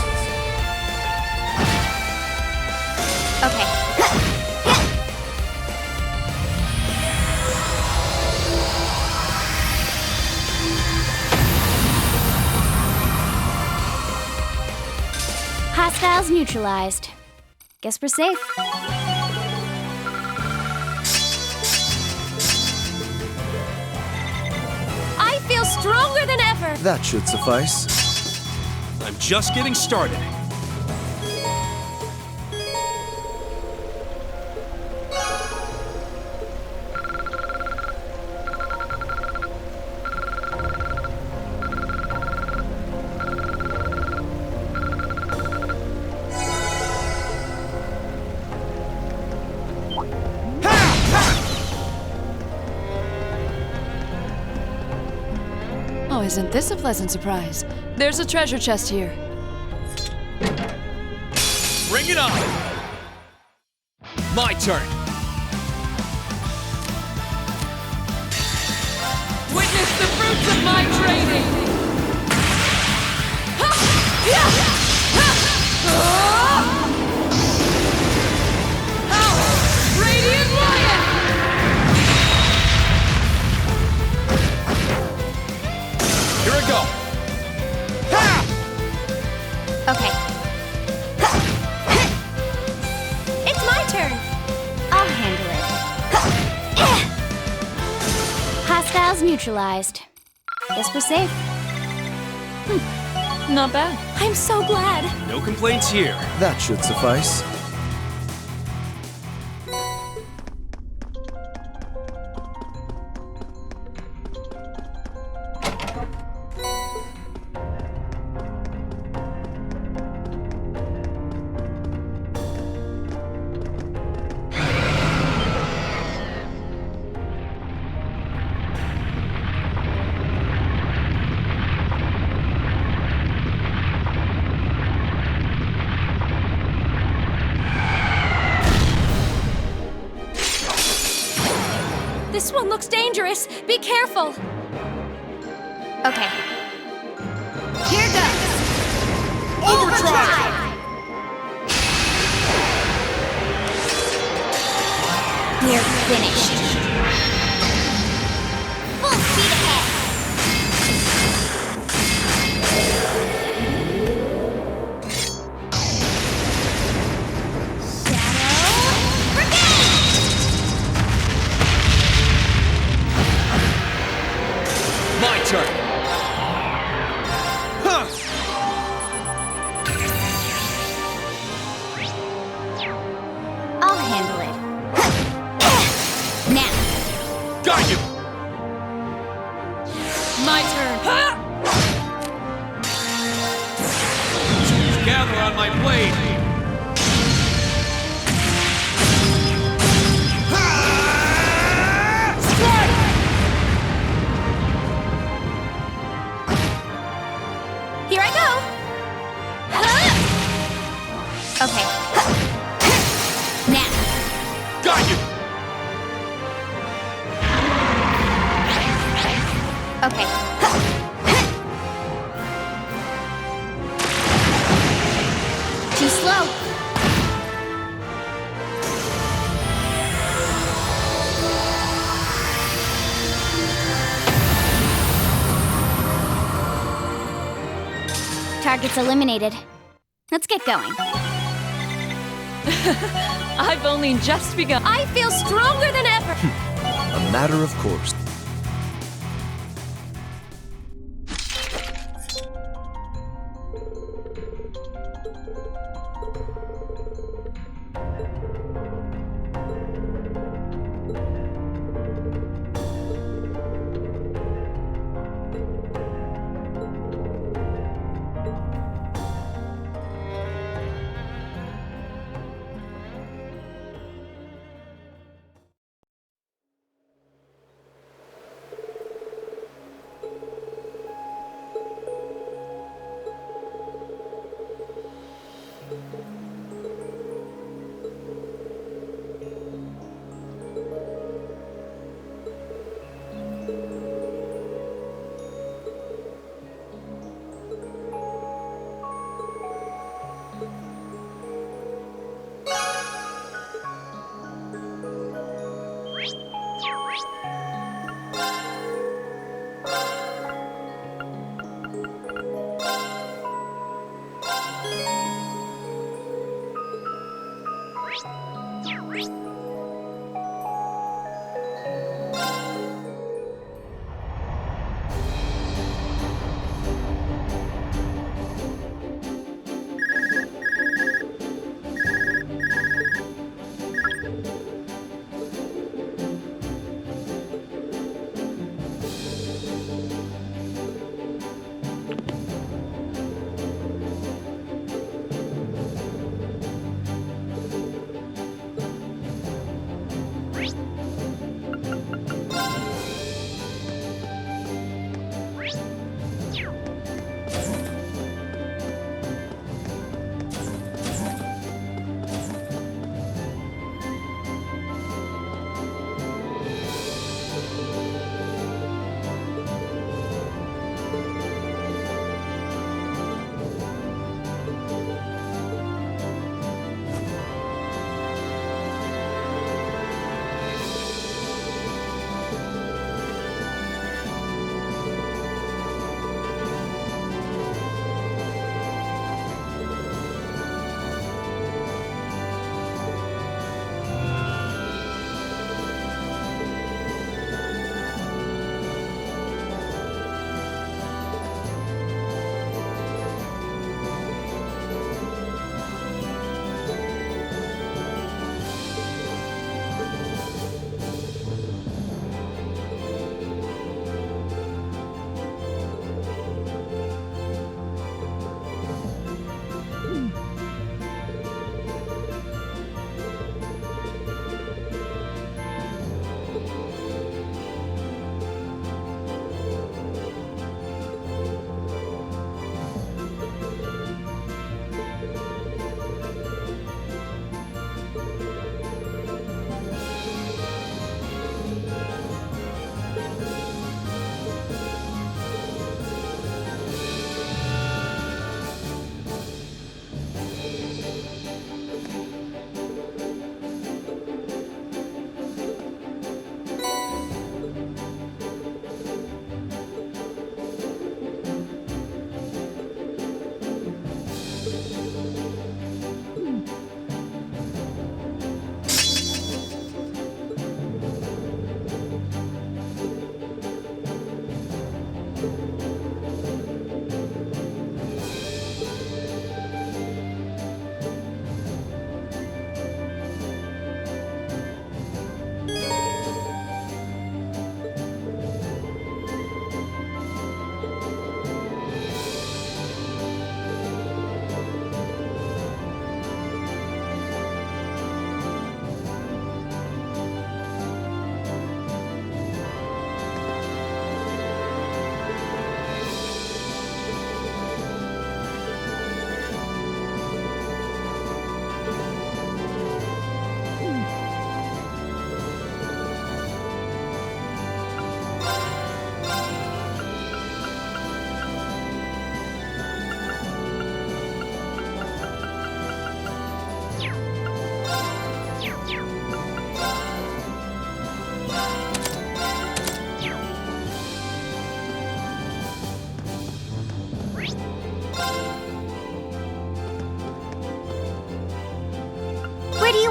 Okay. Hostiles neutralized. Guess we're safe.
I feel stronger than ever!
That should suffice.
I'm just getting started.
Oh, isn't this a pleasant surprise? There's a treasure chest here.
Bring it on! My turn.
Witness the fruits of my training! Radiant Lion!
Here I go.
Okay. It's my turn. I'll handle it. Hostiles neutralized. Guess we're safe.
Not bad.
I'm so glad.
No complaints here.
That should suffice.
This one looks dangerous. Be careful.
Okay. Here goes.
Overdrive!
We're finished. Full speed ahead.
My turn! Huh!
I'll handle it. Now.
Got you!
My turn.
Gather on my blade!
Here I go. Okay. Now.
Got you!
Okay. Too slow. Targets eliminated. Let's get going.
I've only just begun. I feel stronger than ever.
A matter of course.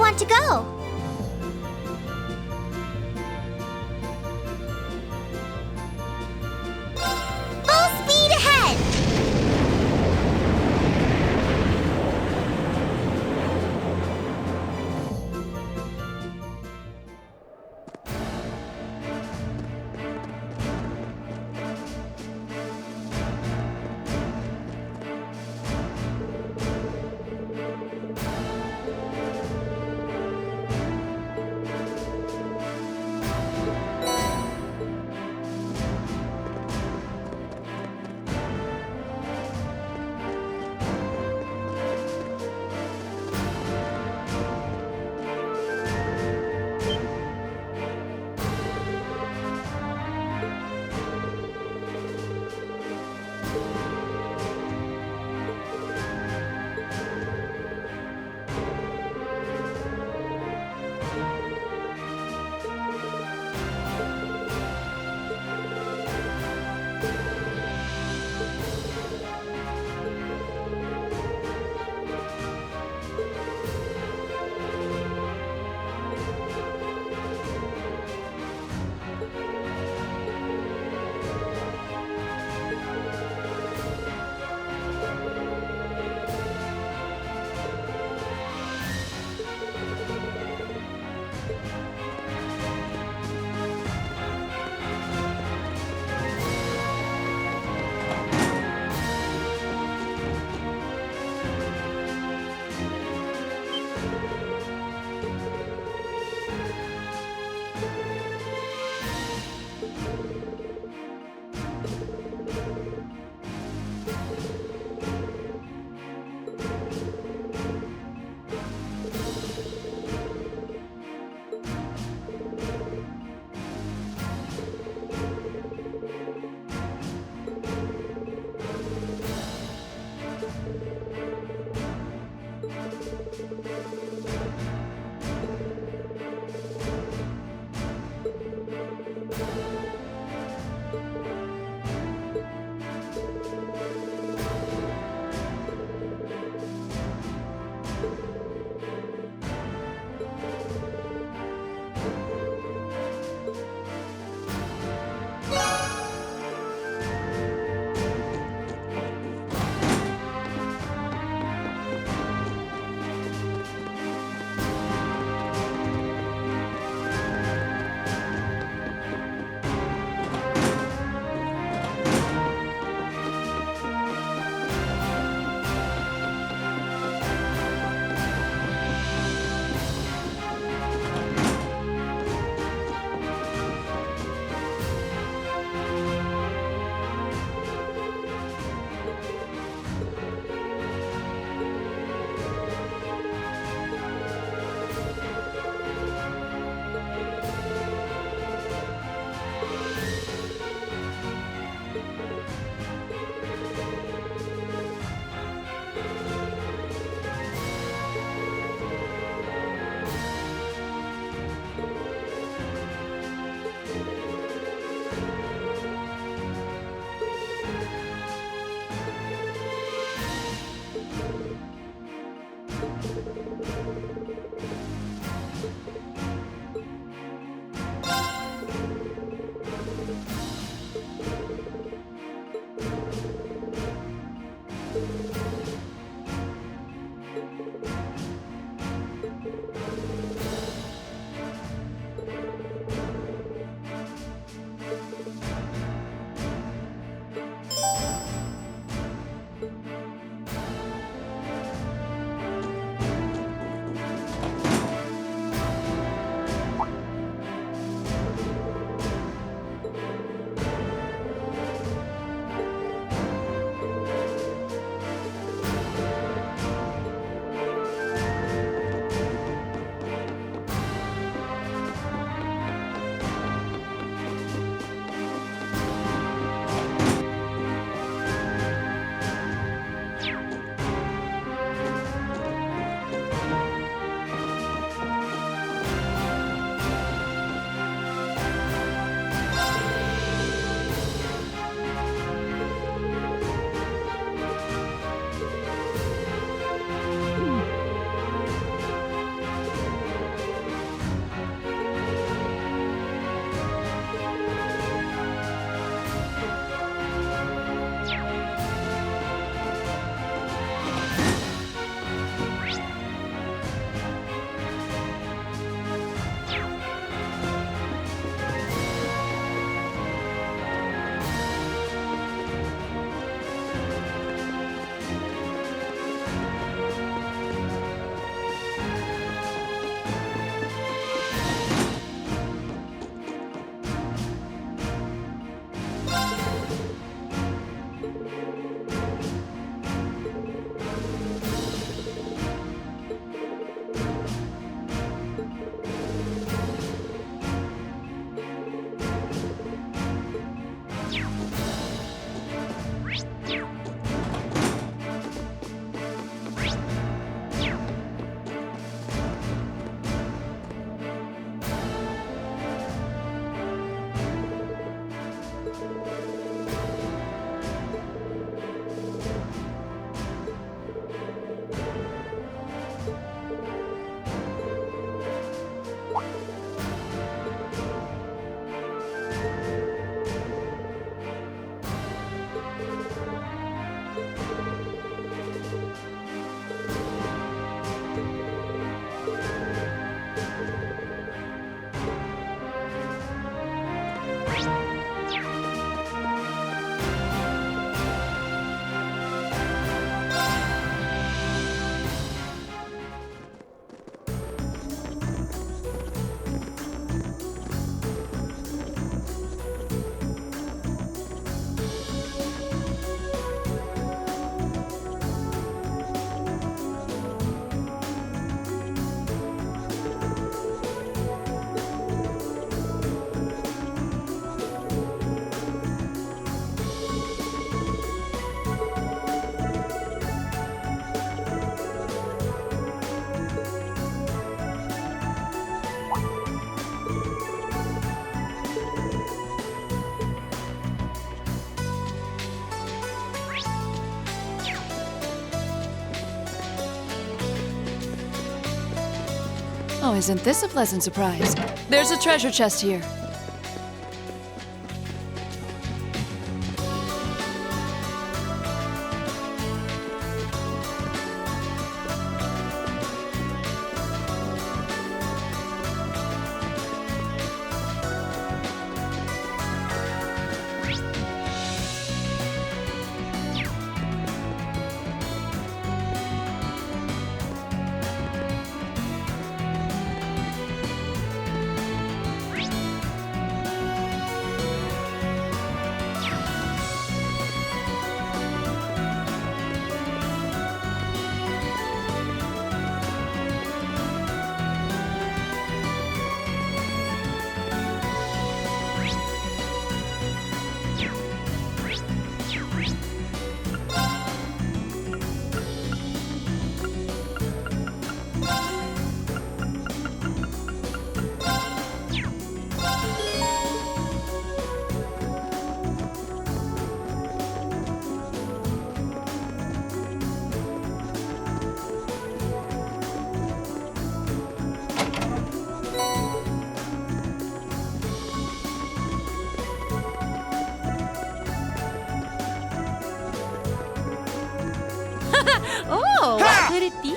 want to go? Full speed ahead!
Oh, isn't this a pleasant surprise? There's a treasure chest here.
Oh, what could it be?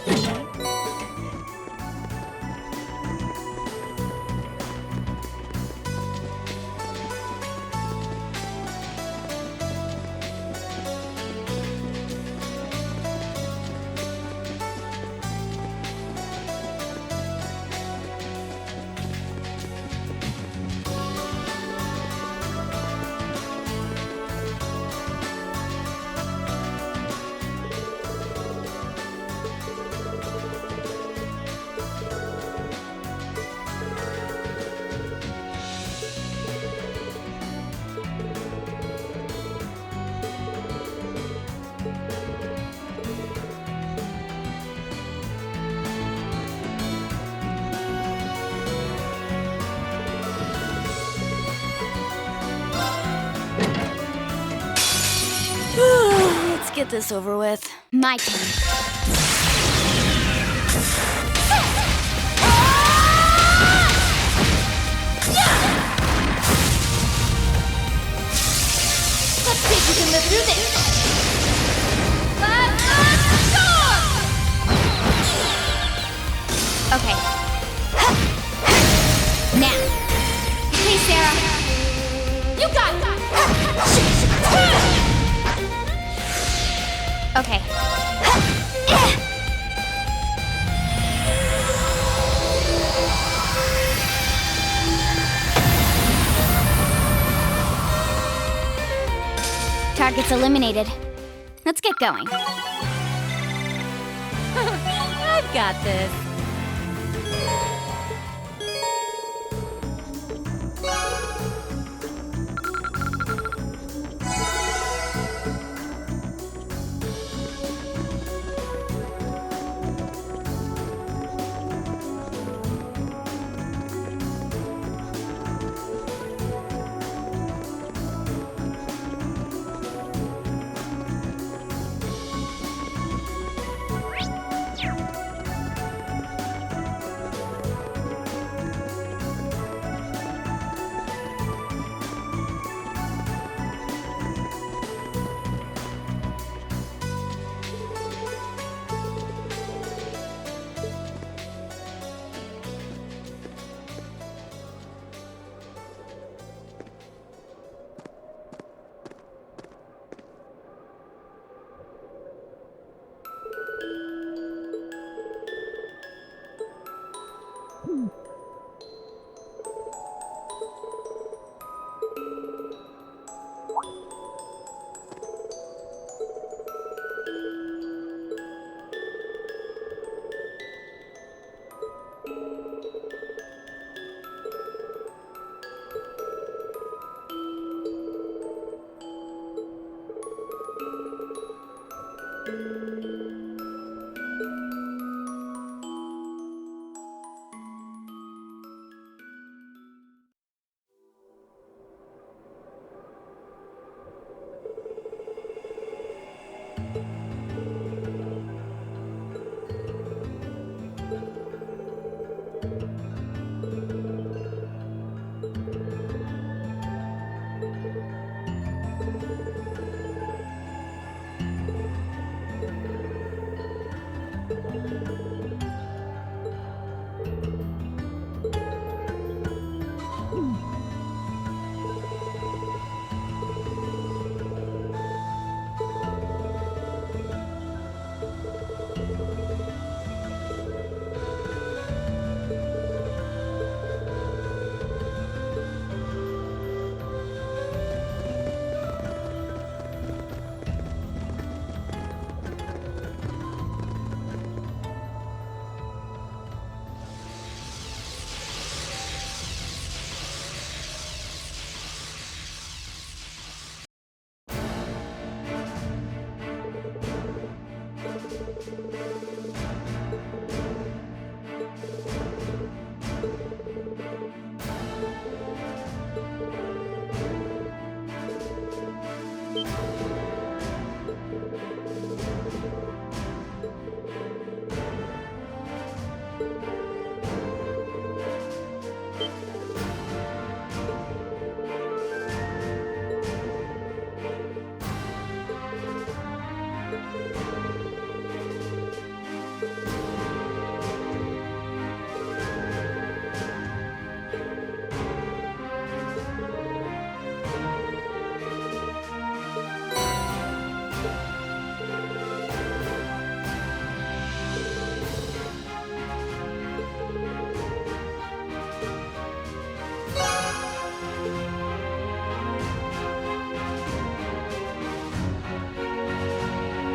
Let's get this over with.
My turn.
Let's see if we can live through this.
Okay. Now. Hey, Sarah.
You got it.
Okay. Targets eliminated. Let's get going.
I've got this.